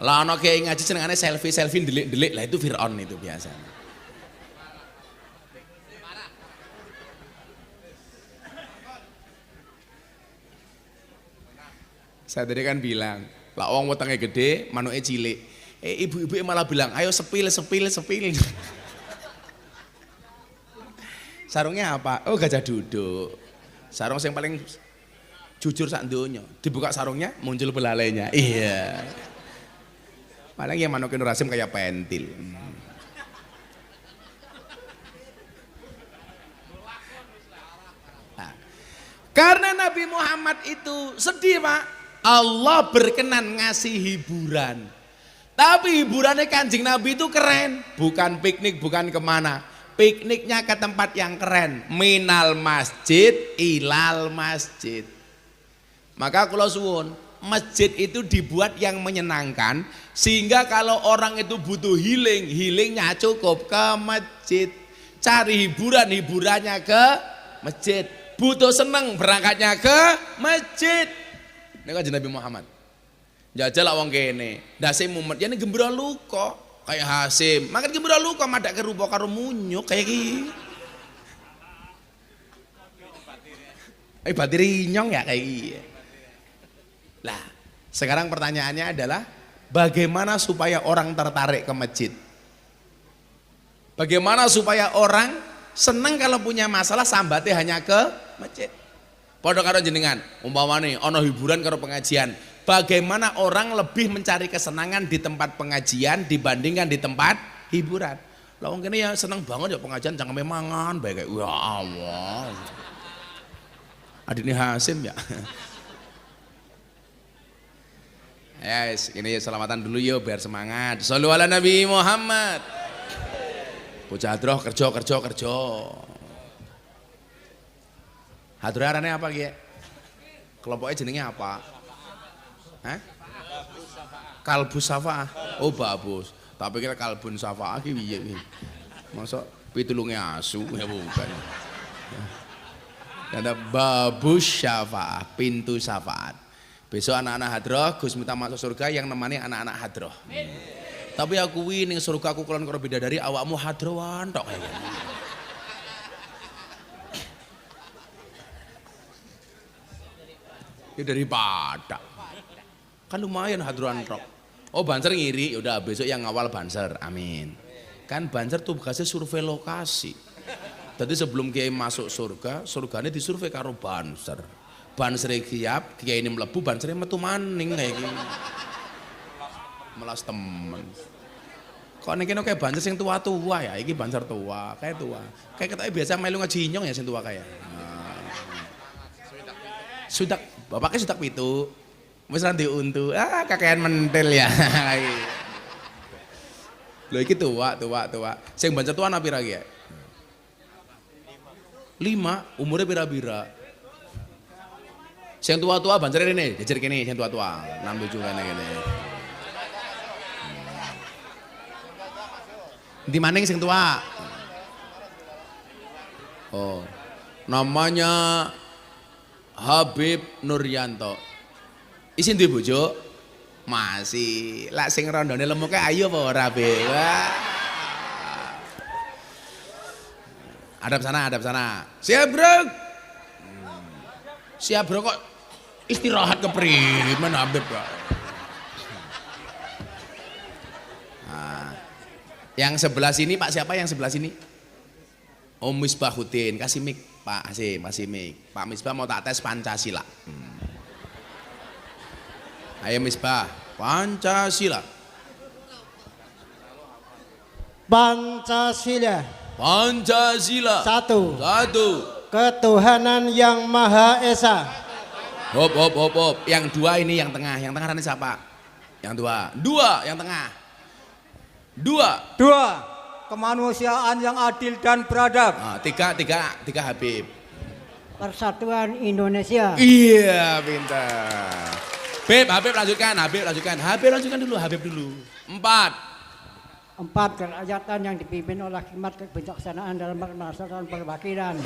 Lah ana kiai ngaji senengane selfie ndelik-ndelik, lah itu Fir'aun itu biasanya. Saya tadi kan bilang, lah wong wetenge gede, manuke cilik. Ibu-ibu malah bilang, ayo sepil. Sarungnya apa? Oh gajah duduk. Sarung yang paling jujur sak donya. Dibuka sarungnya muncul belalainya. Iya. Paling yang manuke Nur Hasyim kayak pentil. Nah, karena Nabi Muhammad itu sedih, Pak. Allah berkenan ngasih hiburan. Tapi hiburannya Kanjeng Nabi itu keren. Bukan piknik, bukan kemana. Pikniknya ke tempat yang keren. Minal masjid ilal masjid. Maka kula suwun, masjid itu dibuat yang menyenangkan sehingga kalau orang itu butuh healingnya cukup ke masjid. Cari hiburannya ke masjid. Butuh seneng berangkatnya ke masjid. Ini kan Nabi Muhammad. Jajal wong kene, ndase mumet yen gembira luka. kayak Hasim. Makan ki bura luka madak kerupa karo munyuk kayak ki. Batiri nyong ya kayak gitu. Lah, sekarang pertanyaannya adalah bagaimana supaya orang tertarik ke masjid? Bagaimana supaya orang senang kalau punya masalah sambatnya hanya ke masjid? Padha karo jenengan, umpamane ana hiburan karo pengajian. Bagaimana orang lebih mencari kesenangan di tempat pengajian dibandingkan di tempat hiburan? Lah wong kene ya seneng banget ya pengajian jangan memangan bae kayak ya Allah. Adine Hasim ya. Yes, ini selamatan dulu yuk biar semangat. Shollu ala Nabi Muhammad. Bocah hadroh kerja. Hadroh arane apa ki? Kelompoknya jenenge apa? Hah? Kalbus Safaah. Oh babus. Tak pikir kalbun Safaah ki piye iki. Masa pitulunge asu ya bukan. Ada babus syafaat, pintu syafaat. Besok anak-anak hadroh, Gus minta masuk surga yang nemani anak-anak hadroh. Tapi aku ning surga aku kelon karo bidadari awakmu hadrohan tok kayak gitu. Ya daripada kan lumayan hadrohan tok. Oh Banser ngiri, yaudah besok yang awal Banser, amin. Kan Banser tugasnya survei lokasi. Jadi sebelum Kiai masuk surga, surganya disurvei karo Banser. Banser siap, Kiai ini mlebu, Banser metu maning kayak gini. Melas temen. Kok nek kene kayak Banser sing tua-tua ya, iki Banser tua, kayak tua. Kayak ketoke biasa melu ngajinyong ya sing tua kayak. Sudak, bapaknya sudak pitu. Wis ra diuntu. Kakean mentel ya. Lho iki tua. Sing Banser tua ana pira ki ya? 5, umurnya bira-bira. Yang tua-tua Banser ini, jajar kini, yang tua-tua 6-7 kan ini. Di mana yang tua? Oh, namanya Habib Nuryanto. Isin duwe bojo? Masih. Lah sing rondone lemuke ayu apa ora, Be? Hadap sana. Siap bro. Siap bro kok istirahat keprimen Habib kok. Nah, yang sebelah sini Pak siapa yang sebelah sini? Om Misbahuddin, kasih mic Pak, masih mic. Pak Misbah mau tak tes Pancasila. Ayo Misbah, Pancasila. Pancasila. Satu. Ketuhanan yang Maha Esa. Hop. Yang dua ini yang tengah ini siapa? Yang dua yang tengah. Dua. Kemanusiaan yang adil dan beradab. Nah, tiga Habib. Persatuan Indonesia. Iya, pintar. Habib lanjutkan. Habib dulu. 4 kerakyatan yang dipimpin oleh hikmat kebijaksanaan dalam melaksanakan perwakilan. 5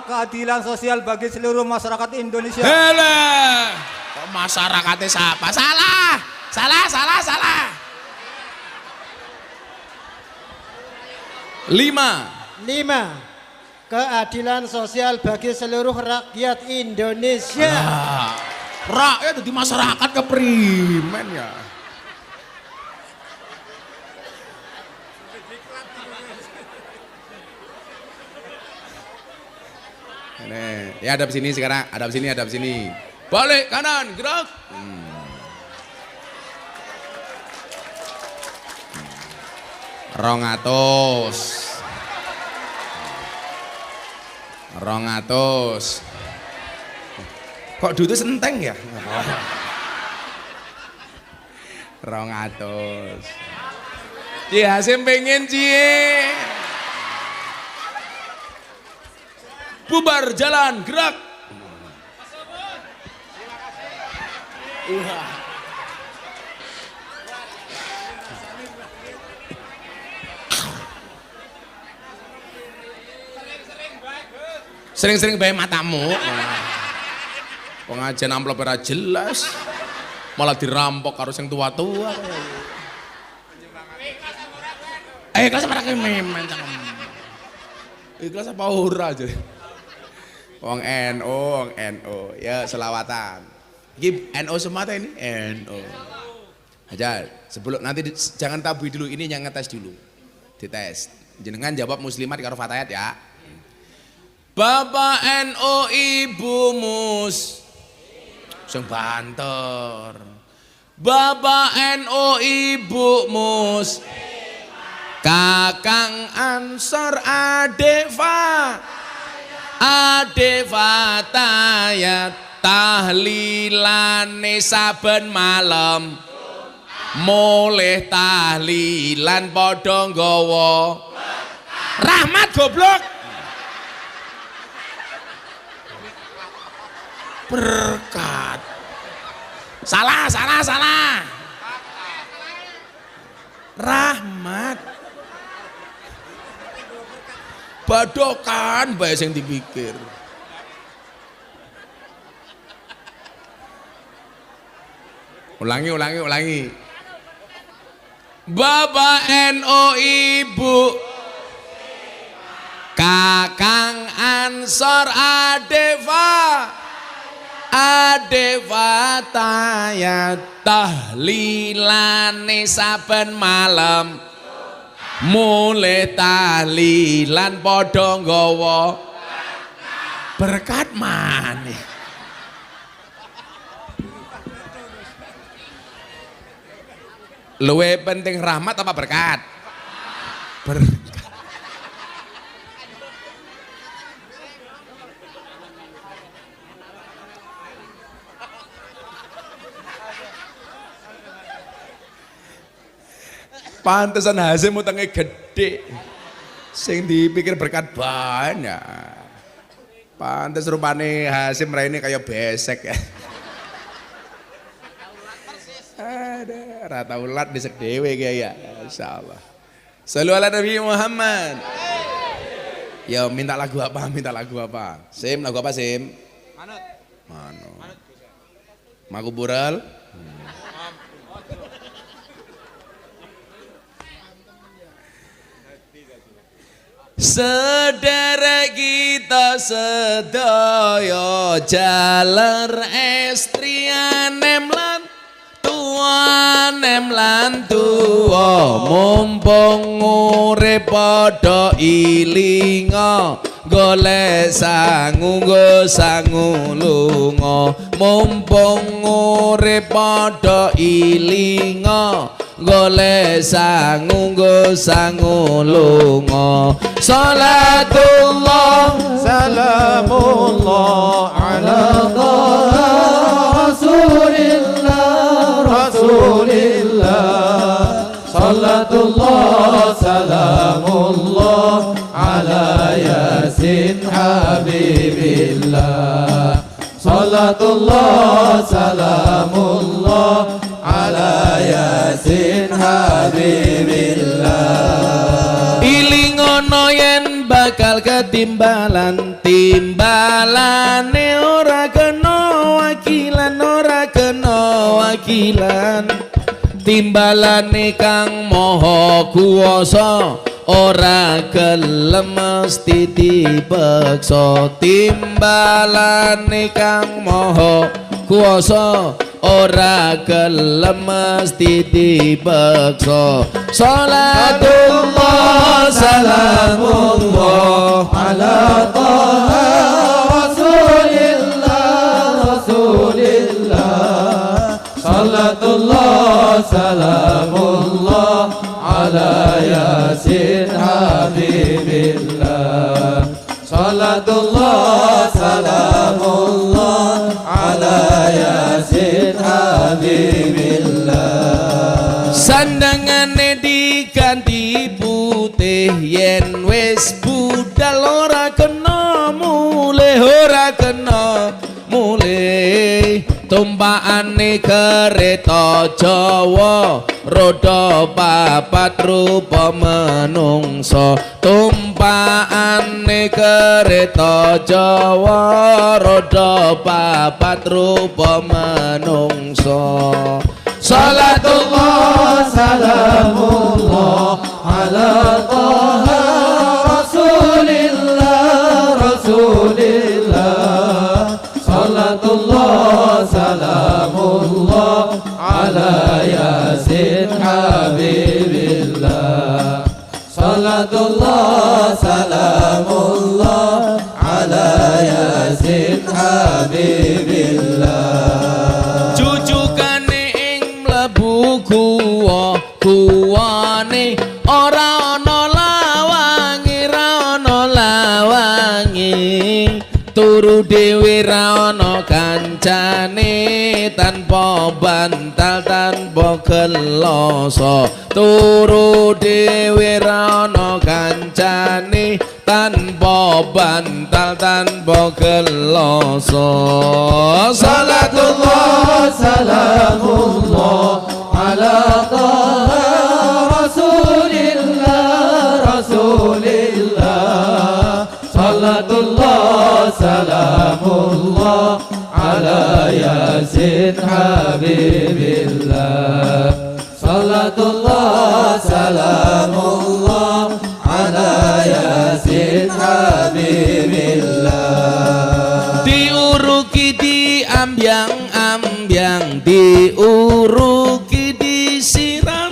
keadilan sosial bagi seluruh masyarakat Indonesia. Kok masyarakatnya siapa? Salah. 5 keadilan sosial bagi seluruh rakyat Indonesia. Rakyat di masyarakat keprimen ya. Ini, ya hadap sini sekarang, hadap sini. Balik kanan, gerak. Rongatus. Kok duitnya senteng ya? 200. Ci Hasim pengen cie. Bubar jalan gerak. Sering-sering bae matamu. Pengajian amplop ora jelas. Malah dirampok karo sing tua-tua. Ikhlas apa memen cangkem. Ikhlas apa ora aja. Wong NU, ya selawatan. Iki NU semua ini NU. Aja sebelum nanti jangan tabu dulu, ini yang ngetes dulu. Dites. Jenengan jawab muslimat karo fatayat ya. Bapak NU Ibu Mus sing banter. Bapak NU Ibu Mus Kakang Ansor Adefa Tayat tahlilane saben malam mulih tahlilan padha nggawa rahmat goblok berkat salah rahmat badokan bae sing dipikir. Ulangi. Bapak NU Ibu Kakang Ansor Adefa Tayat tahlilane saben malam mulih tahlilan padha nggawa berkat maneh. Luwe penting rahmat apa berkat? Berkat. Pantesan Hasim utangnya gede, sing dipikir berkat banyak. Pantes rupane Hasim raine kayak besek ya. Ada rata ulat disek dewe ya, insyaallah. Shallu ala Nabi Muhammad. Ya minta lagu apa? Sim, lagu apa Sim? Manut. Makubural. Sedherek kita sedaya jaler estrianem lan tuanem lan tuwa mumpung urip padha ilinga golek sangu lunga mumpung urip padha ilinga golek sangu lunga salatullah salamullah ala rasulillah salatullah salamullah ala yasin habibillah salatullah salamullah ala yasin habibillah. Ilingono yen bakal ketimbalan timbalane ora kena wakilan timbalane kang maha kuwasa ora gelem mesti dipeksa timbalane kang maha kuwasa ora gelem mesti dipeksa salatullah salamullah ala taha rasulillah salatullah salamullah ala yasin habibillah salatullah salamullah ala yasin habibillah. Sandangane diganti putih yen wis budal ora kena mulih tumpakane kereta Jawa roda papat rupa menungso tumpakane kereta Jawa roda papat rupa menungso Salatullah salamullah ala Taha Rasulillah Rasulillah Salatullah salamullah ala Yasin Habibillah Salatullah salamullah ala Yasin Habibillah jujukane ing mlebu guwane ora ana lawangi turu dhewe ra ana kancane tanpa bantal tanpa geloso turu dhewe ra ana kancane tanpa bantal tanpa geloso Salatullah salamullah ala Taha Rasulillah Rasulillah Salatullah salamullah ala Yasin Habibillah Salatullah salamullah ala Yasin Habibillah diuruki diambyang-ambyang diuruki disiram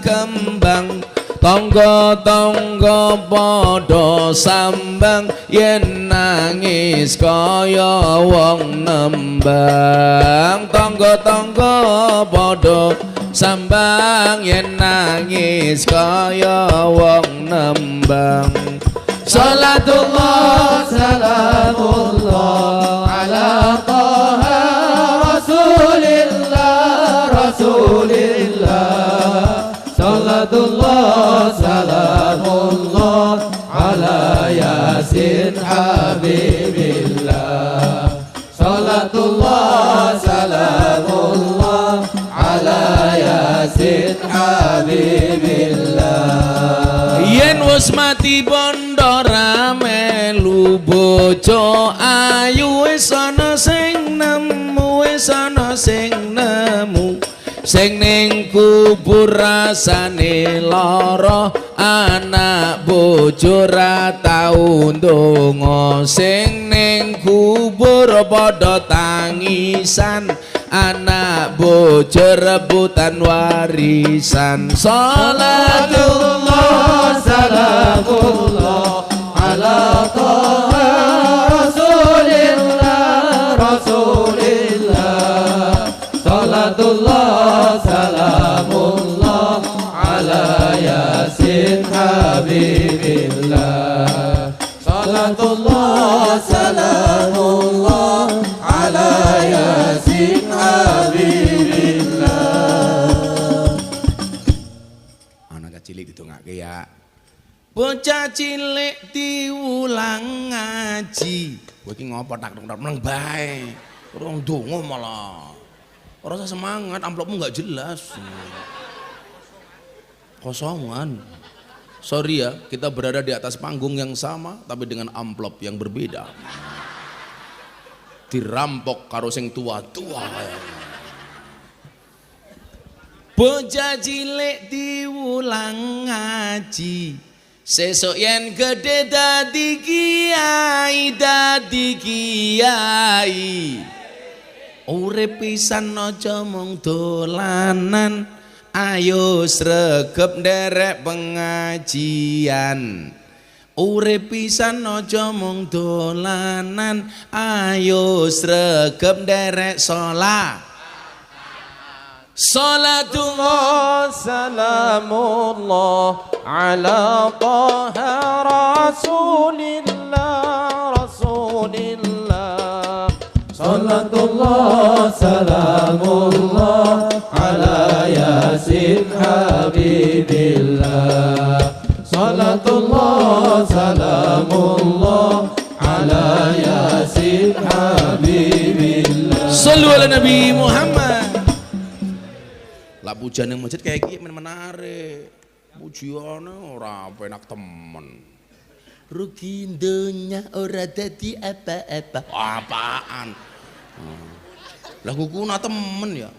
kembang tangga-tangga padha sambang yen nangis kaya wong nembang tangga-tangga padha sambang yen nangis kaya wong nembang Salatullah salamullah ala Taha Rasulillah Rasulillah Salatullah salamullah ala Yasin Habibillah Salatullah salamullah ala Yasin Habibillah yen wis mati bondo ra melu bojo ayu wis ana sing nemu sing ning kubur rasane lara anak bojo ra tau ndonga sing ning kubur padha tangisan anak bojo rebutan warisan Salatullah salamullah ala Taha Rasulillah Rasulillah Salatullah salamullah ala Yasin Habibillah Salatullah salamullah ala Yasin Habibillah anak cilik ditungake ya bocah cilik diulang ngaji kowe iki ngopo tak meneng bae ora ndonga malah ora usah semangat amplopmu enggak jelas kosongan sorry ya kita berada di atas panggung yang sama tapi dengan amplop yang berbeda dirampok karo sing tua-tua bocah cilik diulang ngaji sesuk yen gede dadi kiai urip pisan aja mung dolanan ayo sregep nderek pengajian urip pisan aja mung dolanan ayo sregep nderek salat Salatullah salamullah ala Taha Rasulillah Rasulillah Salatullah salamullah ala Yasin Habibillah Salatullah salamullah ala Yasin Habibillah Nabi Muhammad. Lah pujian yang masjid kayak gini menarik. Pujiannya ora enak temen. Rugi dunya ora dadi apa-apa. Apaan? Lah kukuna temen ya.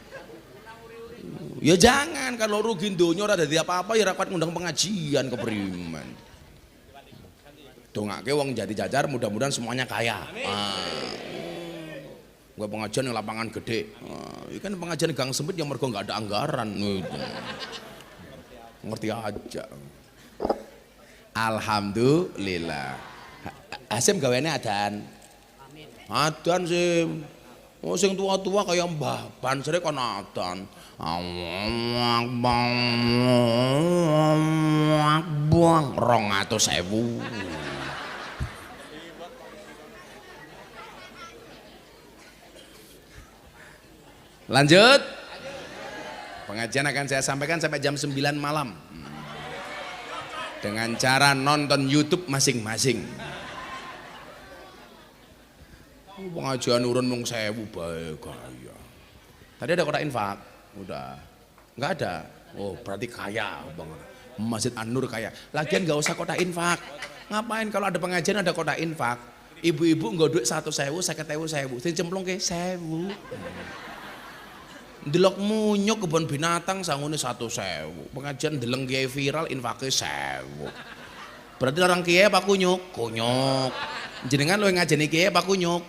Ya jangan, kalau rugi dunya ora dadi apa-apa ya rapat ngundang pengajian keprimen. Dongake wong jadi jajar mudah-mudahan semuanya kaya. Gua pengajian yang lapangan gede. Ini kan pengajian gang sempit yang mergo nggak ada anggaran. Ngerti aja. Alhamdulillah. Hasim gaweane adan. Adan Sim. Oh sing tua-tua kayak Mbah Ban sere kon adan. Buang 200.000. Lanjut. Pengajian akan saya sampaikan sampai jam 9 malam. Dengan cara nonton YouTube masing-masing. Pengajian urun mung 1000 bae gaya. Tadi ada kotak infak? Udah. Enggak ada. Oh, berarti kaya banget. Masjid An-Nur kaya. Lagian enggak usah kotak infak. Ngapain kalau ada pengajian ada kotak infak? Ibu-ibu enggak duit 100.000, 50.000, 1.000. Sing cemplung ke 1.000. Delok munyuk kebun binatang sangune 100.000. Pengajian deleng kiai viral infake 1.000. Berarti orang kiai apa kunyuk? Kunyuk. Jenengan lo yang ngajeni kiai apa kunyuk?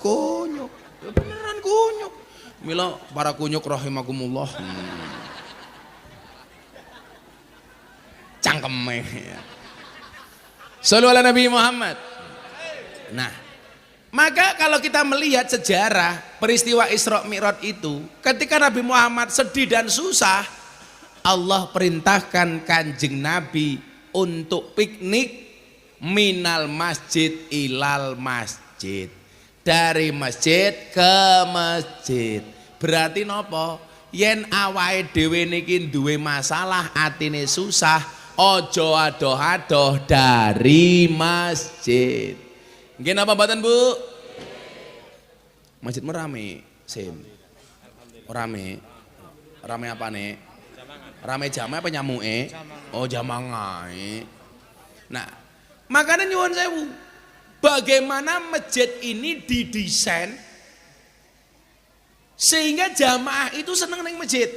Kunyuk. Ya beneran kunyuk. Mila para kunyuk rahimakumullah. Cangkeme. Shallu ala Nabi Muhammad. Nah, maka kalau kita melihat sejarah peristiwa Isra Mi'raj itu, ketika Nabi Muhammad sedih dan susah, Allah perintahkan Kanjeng Nabi untuk piknik minal masjid ilal masjid, dari masjid ke masjid. Berarti nopo? Yen awake dhewe niki duwe masalah, atine susah, ojo adoh-adoh dari masjid. Nggih napa mboten Bu? Masjidmu rame, Sim. Rame. Rame apa nih? Rame jamaah apa nyamuke? Oh, jamaah. Nah, makanya nyuwun sewu. Bagaimana masjid ini didesain sehingga jamaah itu seneng ning masjid.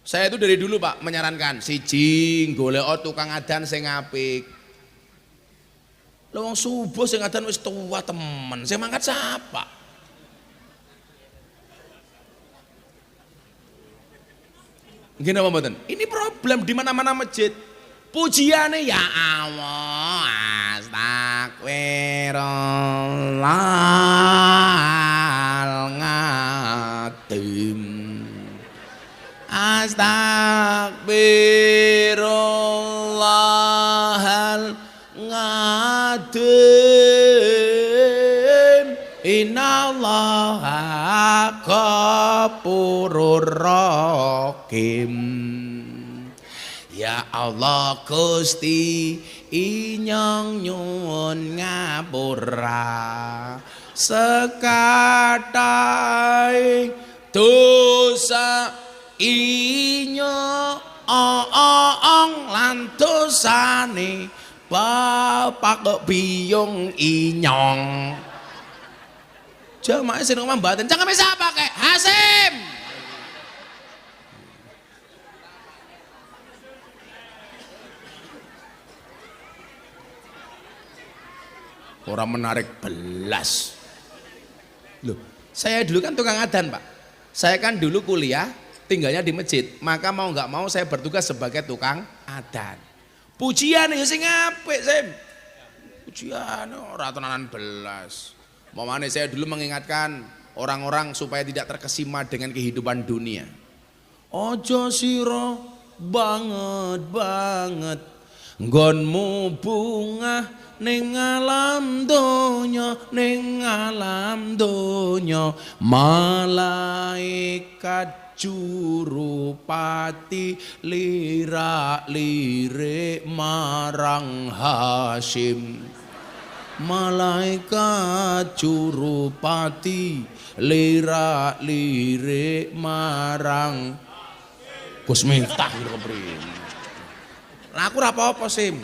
Saya itu dari dulu Pak menyarankan siji golek tukang adan sing apik. Lah wong subuh sing adan wis tua temen, sing mangkat siapa? Nggih napa mboten? Ini problem di mana-mana masjid. Pujiane ya Allah, astagfirullahaladzim. Astagfirullahaladzim. Innallaha ghafurur rahim. Ya Allah Gusti inyong nyuwun ngapura sekathahing dosa inyo ong lan dosane bapak biyung inyong. Jamaah sing ngomong mbaten cangkeme sapa kek Hasim. Orang menarik belas. Loh, saya dulu kan tukang adan Pak. Saya kan dulu kuliah tinggalnya di masjid. Maka mau nggak mau saya bertugas sebagai tukang adan. Pujian ya sing apik Sim. Pujian ora tenanan belas. Mamane saya dulu mengingatkan orang-orang supaya tidak terkesima dengan kehidupan dunia. Ojo sira banget nggonmu bunga ning alam donya malaikat jurupati lirak-lirik marang Hasyim malaikat jurupati lirak lirik marang Gus Miftah gitu kepriye. Lah aku ora apa-apa Sim.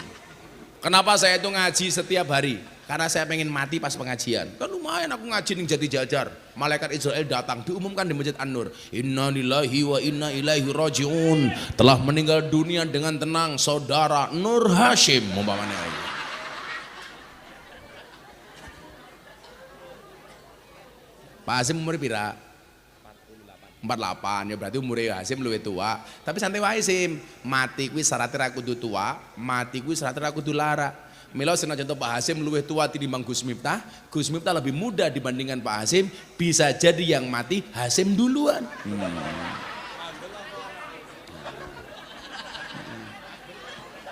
Kenapa saya itu ngaji setiap hari? Karena saya pengen mati pas pengajian. Kan lumayan aku ngaji ning Jati Jajar. Malaikat Israel datang diumumkan di Masjid An-Nur. Inna lillahi wa inna ilaihi rajiun. Telah meninggal dunia dengan tenang saudara Nur Hashim umpamanya. Pak Hasim umur pira? 48, ya berarti umurnya Hasim lebih tua. Tapi santai wae Sim, mati kuwi syaratnya ra kudu tua, mati kuwi syaratnya ra kudu lara. Mila senajan Pak Hasim lebih tua tinimbang Gus Miftah lebih muda dibandingkan Pak Hasim, bisa jadi yang mati Hasim duluan.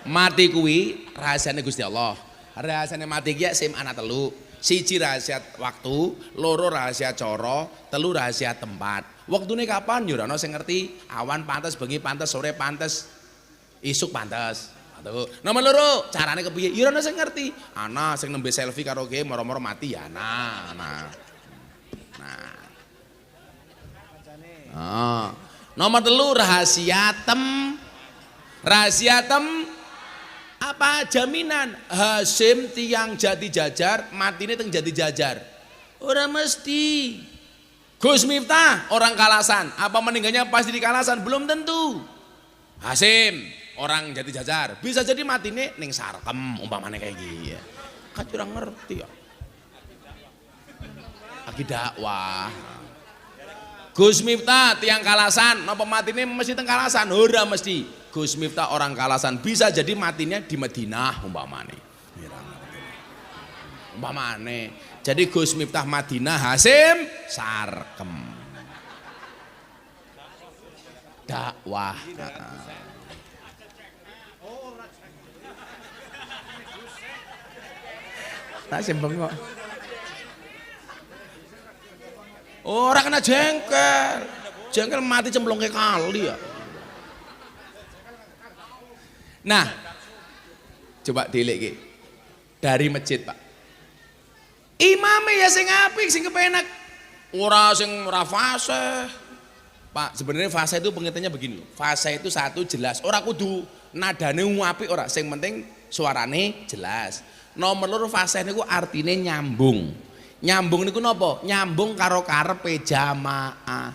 Mati kuwi rahasiane Gusti Allah. Rahasiane mati ki Sim ana telu. Siji rahasia waktu, loro rahasia coro, telu rahasia tempat. Waktune kapan yo ora ono sing ngerti. Awan pantes, bengi pantes, sore pantes, isuk pantes. Nomor loro, carane kepiye? Yo ora ono sing ngerti. Ana sing nembe selfie karaoke moro-moro mati ya ana. Nomor telu rahasia apa jaminan Hasim tiang Jati Jajar matine teng Jati Jajar? Ora mesti. Gus Miftah orang Kalasan, apa meninggalnya pasti di Kalasan? Belum tentu. Hasim orang Jati Jajar, bisa jadi matine ning Sarkem umpamane kayak gitu. Kan kurang ngerti ya. Lagi dakwah. Gus Miftah tiang Kalasan, napa matine mesti teng Kalasan? Ora mesti. Gus Miftah orang Kalasan, bisa jadi matinya di Madinah umpamane. Jadi Gus Miftah Madinah, Hasim Sarkem. Dakwah. Hasim bengok. Ora kena jengkel. Jengkel mati cemplungke kali ya. Nah, coba dilek dari masjid Pak. Imame ya sing apik, sing kepenak. Ora sing ora fase. Pak, sebenarnya fase itu pengertiannya begini loh. Fase itu satu jelas. Ora kudu nadane apik ora, sing penting suarane jelas. Nomor loro fase niku artine nyambung. Nyambung niku napa? Nyambung karo karepe jamaah.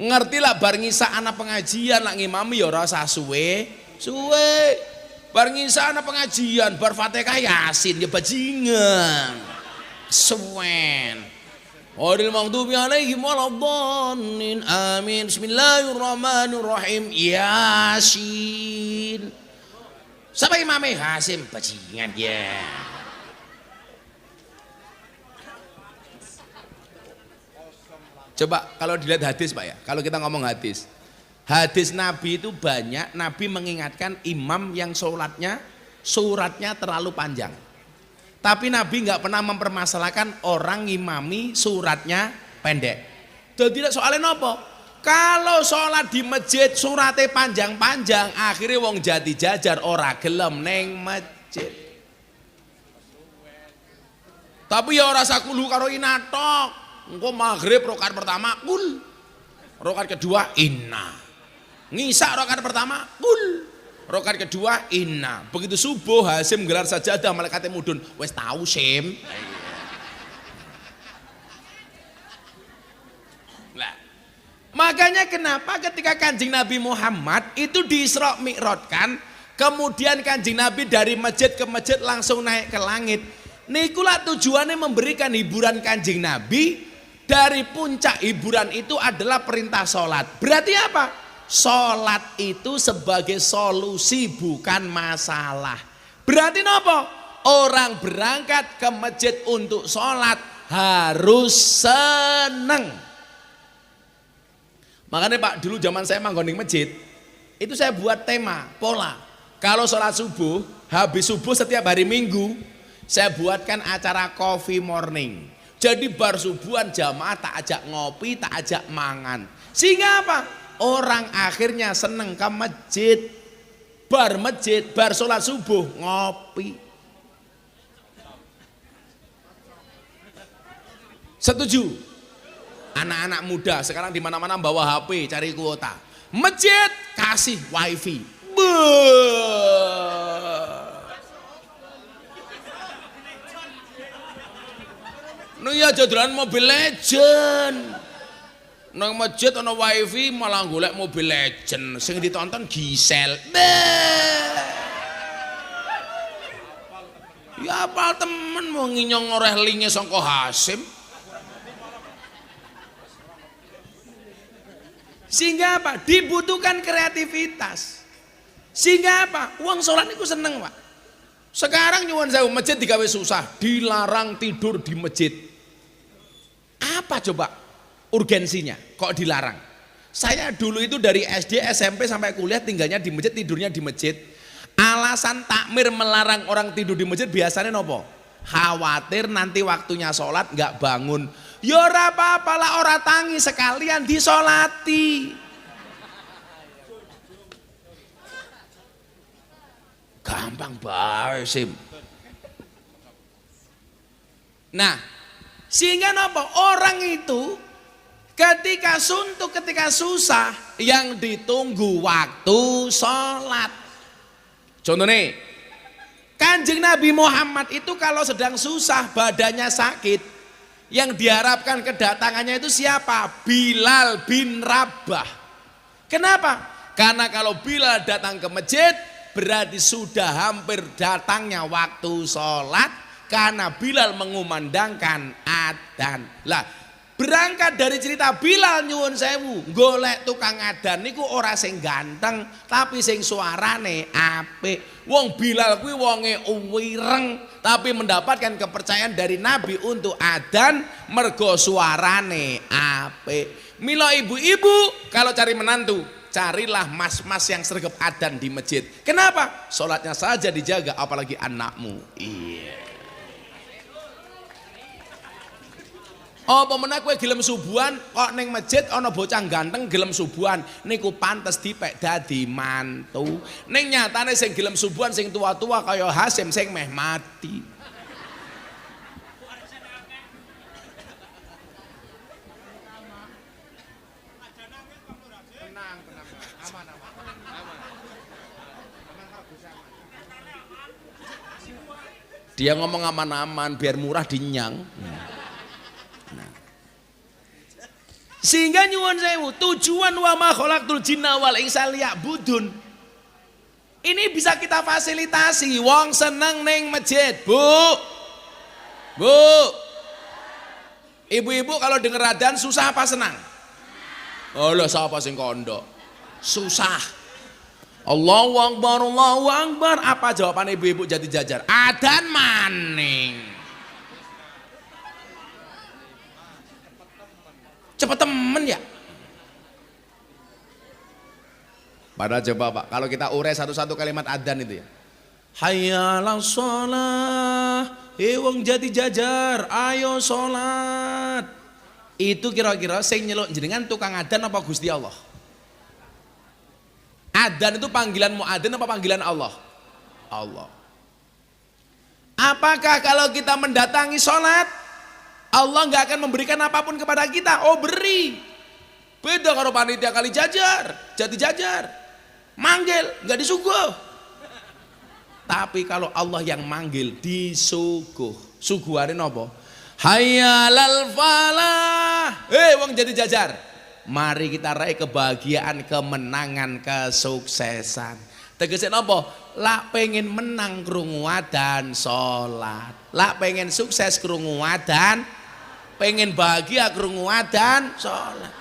Ngerti lah bar ngisa ana pengajian lak ngimami ya ora usah suwe. Bar ngisa ana pengajian, bar Fatihah Yasin ya bajingan. Suwen. Oril maghdubi alaihim waladhdallin. Amin. Bismillahirrahmanirrahim. Yasin. Siapa imamnya? Hasim bajingan ya. Coba kalau dilihat hadis Pak ya, kalau kita ngomong hadis Nabi itu banyak, Nabi mengingatkan imam yang suratnya terlalu panjang. Tapi Nabi nggak pernah mempermasalahkan orang ngimami suratnya pendek. Jadi soalnya nopo? Kalau sholat di masjid suratnya panjang-panjang, akhirnya wong Jati Jajar ora gelem neng masjid. Tapi ya ora sakulu karo inatok. Engko maghrib rakaat pertama kul. Rakaat kedua inna. Ngisa rakaat pertama kul. Rakaat kedua inna. Begitu subuh Hasim gelar sajadah malaikate mudun. Wes tahu Sim. Lah. Makanya kenapa ketika Kanjeng Nabi Muhammad itu di Isra Mi'rajkan, kemudian Kanjeng Nabi dari masjid ke masjid langsung naik ke langit. Nikulah tujuannya memberikan hiburan Kanjeng Nabi. Dari puncak hiburan itu adalah perintah sholat. Berarti apa? Sholat itu sebagai solusi bukan masalah. Berarti apa? Orang berangkat ke masjid untuk sholat harus seneng. Makanya Pak, dulu zaman saya manggoning masjid, itu saya buat tema, pola. Kalau sholat subuh, habis subuh setiap hari Minggu, saya buatkan acara coffee morning. Jadi bar subuhan jamaah tak ajak ngopi, tak ajak mangan. Sehingga apa? Orang akhirnya seneng ke masjid. Bar sholat subuh ngopi. Setuju? Anak-anak muda sekarang di mana-mana bawa HP cari kuota. Masjid kasih wifi. Nih ya jalan Mobile Legend. Nang masjid ana wifi malah golek Mobile Legend. Sing ditonton Gisel. Ya apal temen mau nginyong ngoreh linge sangka Hasim. Sehingga apa? Dibutuhkan kreativitas. Sehingga apa? Uang sholat itu seneng Pak. Sekarang nyuwun sewu masjid digawe susah, dilarang tidur di masjid. Apa coba urgensinya? Kok dilarang? Saya dulu itu dari SD, SMP sampai kuliah tinggalnya di masjid, tidurnya di masjid. Alasan takmir melarang orang tidur di masjid biasanya nopo? Khawatir nanti waktunya sholat nggak bangun. Ya ora apa-apa lah, ora tangi sekalian disolati. Gampang bae sim. Nah, sehingga nopo? Orang itu ketika suntuk, ketika susah, yang ditunggu waktu sholat. Contohnya, Kanjeng Nabi Muhammad itu kalau sedang susah, badannya sakit, yang diharapkan kedatangannya itu siapa? Bilal bin Rabah. Kenapa? Karena kalau Bilal datang ke masjid, berarti sudah hampir datangnya waktu sholat, karena Bilal mengumandangkan adzan. Lah, berangkat dari cerita Bilal nyuwun sewu, golek tukang adzan niku ora sing ganteng, tapi sing suarane apik. Wong Bilal kuwi wonge wireng, tapi mendapatkan kepercayaan dari Nabi untuk adzan mergo suarane apik. Mila ibu-ibu kalau cari menantu, carilah mas-mas yang sregep adzan di masjid. Kenapa? Sholatnya saja dijaga, apalagi anakmu. Iya. Apa meneh kowe gelem subuhan kok ning masjid ana bocah ganteng gelem subuhan niku pantes dipek dadi mantu. Ning nyatane sing gelem subuhan sing tua-tua kaya Hasim sing meh mati. Dia ngomong aman-aman biar murah dinyang. Sehingga nyuwun sewu, tujuan wa ma khalaqtul jinna wal insa liya'budun. Ini bisa kita fasilitasi. Wong seneng ning masjid, Bu. Bu. Ibu-ibu kalau denger adzan susah apa senang? Oh lho, sapa sing kondo? Susah. Allahu Akbar, Allahu Akbar. Apa jawaban ibu-ibu jadi jajar? Adzan maning. Cepet temen ya. Padahal coba Pak, kalau kita urai satu-satu kalimat adzan itu ya. Hayya 'alas shalah, wong jati jajar, ayo sholat. Itu kira-kira sing nyeluk jenengan tukang adzan apa Gusti Allah? Adzan itu panggilan muadzin apa panggilan Allah? Allah. Apakah kalau kita mendatangi sholat Allah nggak akan memberikan apapun kepada kita? Oh beri. Beda kalau panitia kali jajar, jati jajar, manggil nggak disuguh. Tapi kalau Allah yang manggil disuguh. Suguhane apa? Hayya 'alal falah. Wong jati jajar. Mari kita raih kebahagiaan, kemenangan, kesuksesan. Tegesnya apa? Lak pengen menang krungu adzan sholat. Lak pengen sukses krungu adzan, pengen bahagia krungu adzan sholat.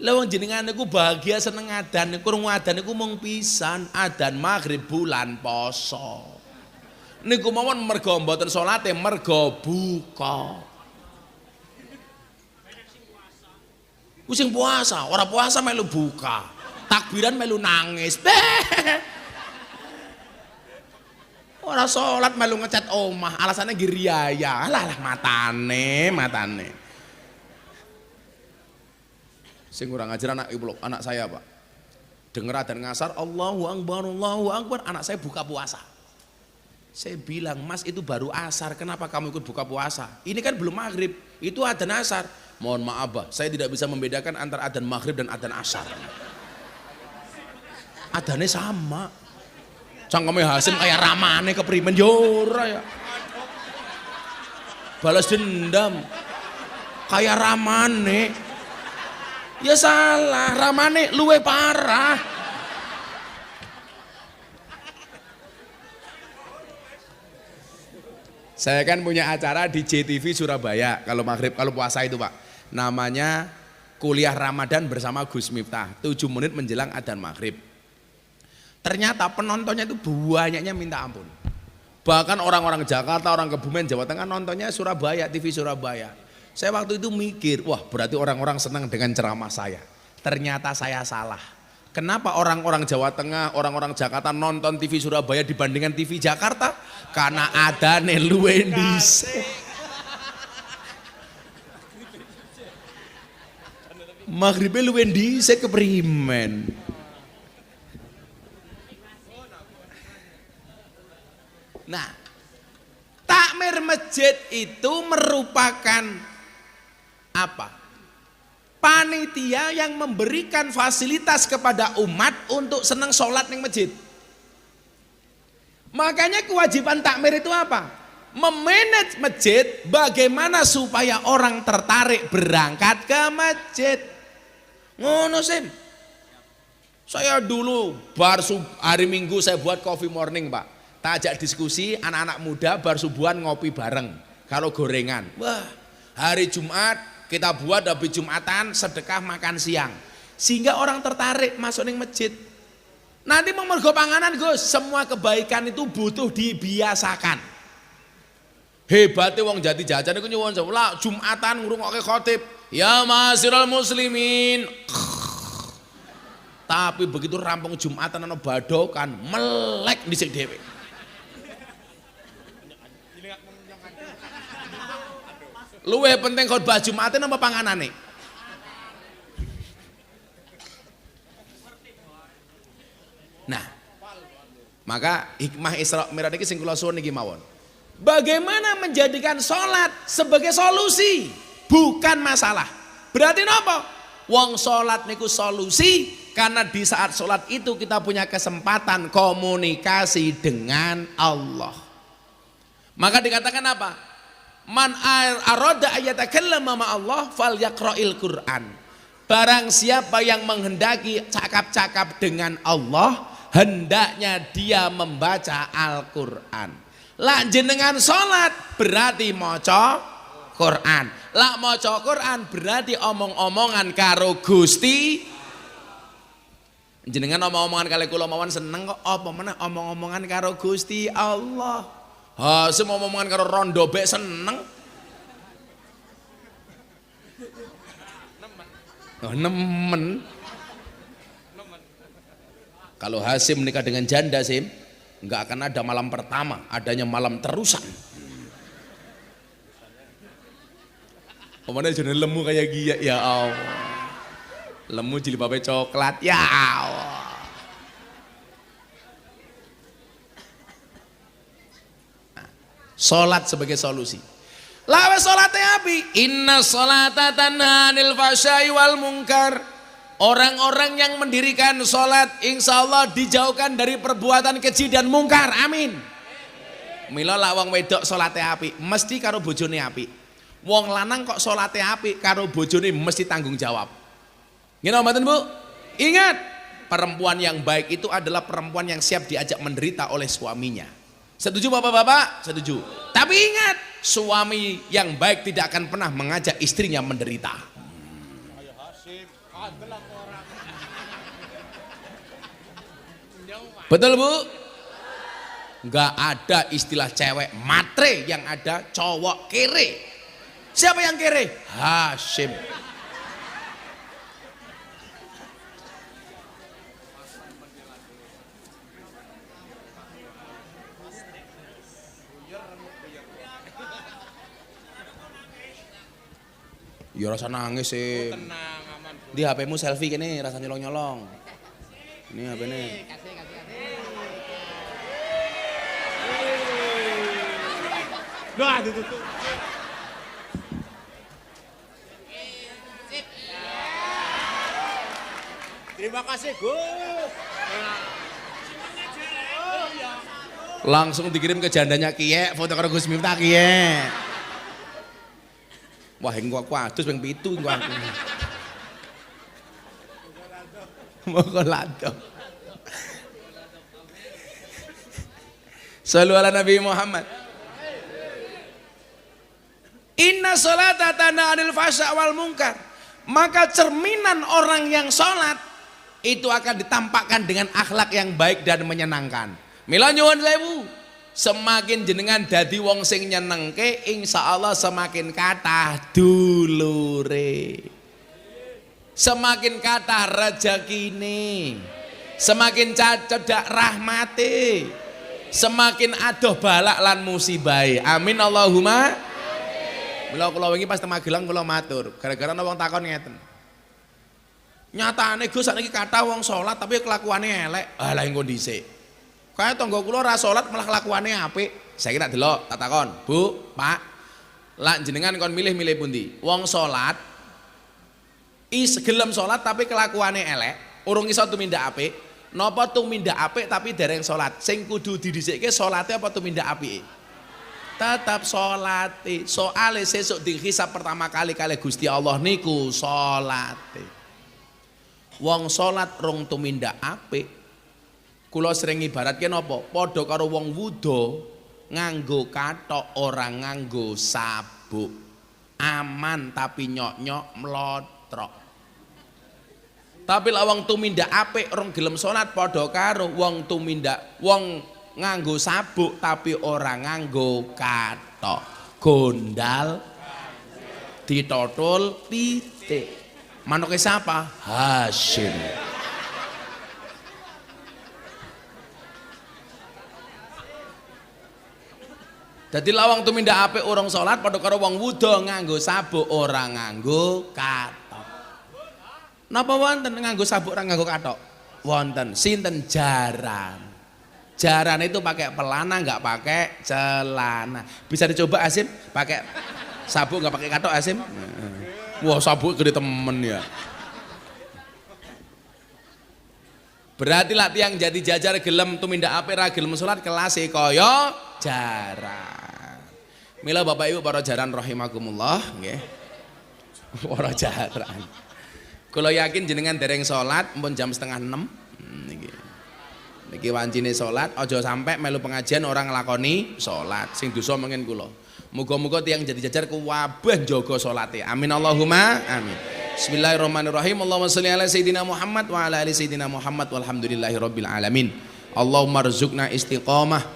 Lah wong jenengan niku bahagia seneng adzan, krungu adzan niku mung pisan, adzan maghrib bulan poso. Niku mawon mergo mboten salate, mergo buka. Ku sing puasa, ora puasa melu buka. Takbiran melu nangis. Ora sholat melu ngecat omah, alasannya giriaya. Alah matane. Sing kurang ajar anak ibu, anak saya Pak. Denger adzan ngasar, Allahu Akbar, anak saya buka puasa. Saya bilang, Mas itu baru asar, kenapa kamu ikut buka puasa? Ini kan belum maghrib, itu adzan asar. Mohon maaf bah, saya tidak bisa membedakan antara adzan maghrib dan adzan asar. Adzannya sama. Cangkeme Hasim kayak ramane keprimen yora ya. Balas dendam. Kayak ramane. Ya salah, ramane luwe parah. Saya kan punya acara di JTV Surabaya kalau maghrib, kalau puasa itu Pak. Namanya Kuliah Ramadan bersama Gus Miftah, 7 menit menjelang adzan maghrib. Ternyata penontonnya itu banyaknya minta ampun. Bahkan orang-orang Jakarta, orang Kebumen, Jawa Tengah nontonnya Surabaya, TV Surabaya. Saya waktu itu mikir, wah berarti orang-orang senang dengan ceramah saya. Ternyata saya salah. Kenapa orang-orang Jawa Tengah, orang-orang Jakarta nonton TV Surabaya dibandingkan TV Jakarta? Karena adane luwih dhisik. Maghribe luwih dhisik keprimen. Nah, takmir masjid itu merupakan apa? Panitia yang memberikan fasilitas kepada umat untuk senang sholat di masjid. Makanya kewajiban takmir itu apa? Memanage masjid bagaimana supaya orang tertarik berangkat ke masjid. Ngono sim. Saya dulu hari Minggu saya buat coffee morning Pak. Tak ajak diskusi anak-anak muda bar subuhan ngopi bareng. Kalau gorengan. Wah, hari Jumat kita buat habis Jumatan sedekah makan siang. Sehingga orang tertarik masuk ning masjid. Nanti mau mergo panganan Gus, semua kebaikan itu butuh dibiasakan. Hebatnya wong jati jajan iku nyuwun sewu Jumatan ngrungokke khotib, ya ma'asyiral muslimin. Tapi begitu rampung Jumatan ana badokan, melek dhisik dhewe. Luwe penting khotbah Jumatan apa panganane? Nah, maka hikmah Isra Mi'raj iki sing kula suwun niki mawon. Bagaimana menjadikan sholat sebagai solusi, bukan masalah. Berarti napa? Wong sholat niku solusi karena di saat sholat itu kita punya kesempatan komunikasi dengan Allah. Maka dikatakan apa? Man arada ayatakallama ma Allah falyaqra'il Qur'an. Barang siapa yang menghendaki cakap-cakap dengan Allah, hendaknya dia membaca Al-Qur'an. Lah jenengan salat berarti maca Qur'an. Lah maca Qur'an berarti omong-omongan karo Gusti. Jenengan omong-omongan kali kula mawon seneng kok apa meneh omong-omongan karo Gusti Allah. Ha, semua omongan karo rondo bek seneng. Oh, nemen. Kalau Hasim menikah dengan janda Sim, enggak akan ada malam pertama, adanya malam terusan. Pemane jenenge lemu kayak giya ya Allah. Lemu jilbabe coklat ya Allah. Salat sebagai solusi. Lawe salatnya api. Inna salata tanha 'anil fahsya'i wal munkar. Orang-orang yang mendirikan salat insya Allah dijauhkan dari perbuatan keji dan mungkar. Amin. Mila lak wong wedok salatnya api, mesti karo bojone api. Wong lanang kok salatnya api karo bojone mesti tanggung jawab. Ngene mboten Bu? Ingat, perempuan yang baik itu adalah perempuan yang siap diajak menderita oleh suaminya. Setuju Bapak-bapak? Setuju. Tapi ingat, suami yang baik tidak akan pernah mengajak istrinya menderita. Betul Bu? Enggak ada istilah cewek matre, yang ada cowok kere. Siapa yang kere? Hasim. Ya rasa nangis sih. Di HP-mu selfie kene rasa nyolong-nyolong. Ini HP-ne. Wah, ditutup. Terima kasih, Gus. Langsung dikirim ke jandanya Kiye, foto karo Gus Miftah Kiye. Wah, engko aku adus ping 7 engko aku. Moko lado. Shallu ala Nabi Muhammad. Inna sholata tanha 'anil fahsya wal munkar. Maka cerminan orang yang sholat itu akan ditampakkan dengan akhlak yang baik dan menyenangkan. Mila nyuwun sewu, semakin jenengan dadi wong sing nyenengke, insyaallah semakin kathah dulure. Semakin kathah rezekine. Semakin cedak rahmate. Semakin adoh balak lan musibahe. Amin Allahumma. Mila kula wingi pas teng Magelang kula matur, gara-gara ana wong takon ngeten. Nyatane Gus sakniki kathah wong salat tapi kelakuane elek. Ah lha engko dhisik. Kaya tangga kula ora salat malah kelakuane apik. Saiki tak delok, tak takon, Bu, Pak. Lah jenengan kon milih-milih pundi? Wong salat gelem salat tapi kelakuane elek, urung iso tumindak apik. Napa tumindak apik tapi dereng salat? Sing kudu didhisikke salate apa tumindak apike? Tetap salate. Soale sesuk dihisab pertama kali kalih Gusti Allah niku salate. Wong salat rong tumindak apik. Kula sering ibaratke napa? Padha karo wong wuda nganggo kathok ora nganggo sabuk. Aman tapi nyok-nyok mlotrok. Tapi lek wong tumindak apik rong gelem salat padha karo wong nganggo sabuk tapi ora nganggo kathok. Gondal ditotul pitik. Manuke siapa? Hashim. Dadi lawang tumindak apik orang salat padha karo wong wuda nganggo sabuk ora nganggo kathok. Napa wonten nganggo sabuk ora nganggo kathok? Wonten. Sinten jaran. Jaran itu pakai pelana enggak pakai celana. Bisa dicoba Asim pakai sabuk enggak pakai kathok Asim? Wah, sabuk gede temen ya. Berarti lah tiang jadi jajar gelem tumindak apik ra gelem salat kelas kaya jaran. Mila Bapak Ibu para jaran rahimakumullah nggih. Para jaran. Kula yakin jenengan dereng salat mpun jam 5:30 niki. Niki wancine salat aja sampai melu pengajian orang nglakoni salat. Sing dosa mengen kula. Muga-muga tiang jadi jajar kuwabah jaga salate. Amin Allahumma amin. Bismillahirrahmanirrahim. Allahumma sholli ala sayyidina Muhammad wa ala ali sayyidina Muhammad walhamdulillahi rabbil alamin. Allahumma rzuqna istiqamah.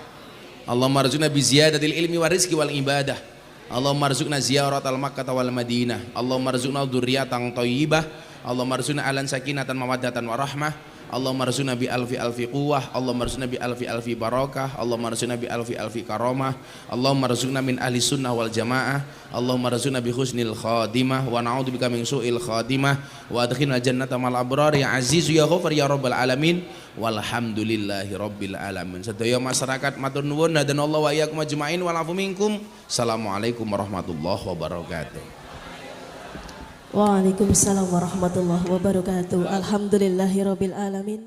Allahumma rzuqna bi ziyadatil ilmi wa rizqi wal ibadah. Allahumma rzuqna ziyaratal Makkah wal Madinah. Allahumma rzuqna dzurriyyatan thayyibah. Allahumma rzuqna alan sakinatan mawaddatan wa rahmah. Allahumma rzuqna bi alfi alfi quwwah. Allahumma rzuqna bi alfi alfi barakah. Allahumma rzuqna bi alfi alfi karamah. Allahumma rzuqna min ahli sunnah wal jamaah. Allahumma rzuqna bi husnil khadimah wa na'udzubika min su'il khadimah wa adkhilna jannata mal abrar ya aziz ya ghafar ya rabbal alamin walhamdulillahi rabbil alamin. Sedaya masyarakat matur nuwun hadanallahu wa iyyakum ajmain wal afu minkum. Assalamualaikum warahmatullahi wabarakatuh. Waalaikumsalam warahmatullahi wabarakatuh. Alhamdulillahirabbil alamin.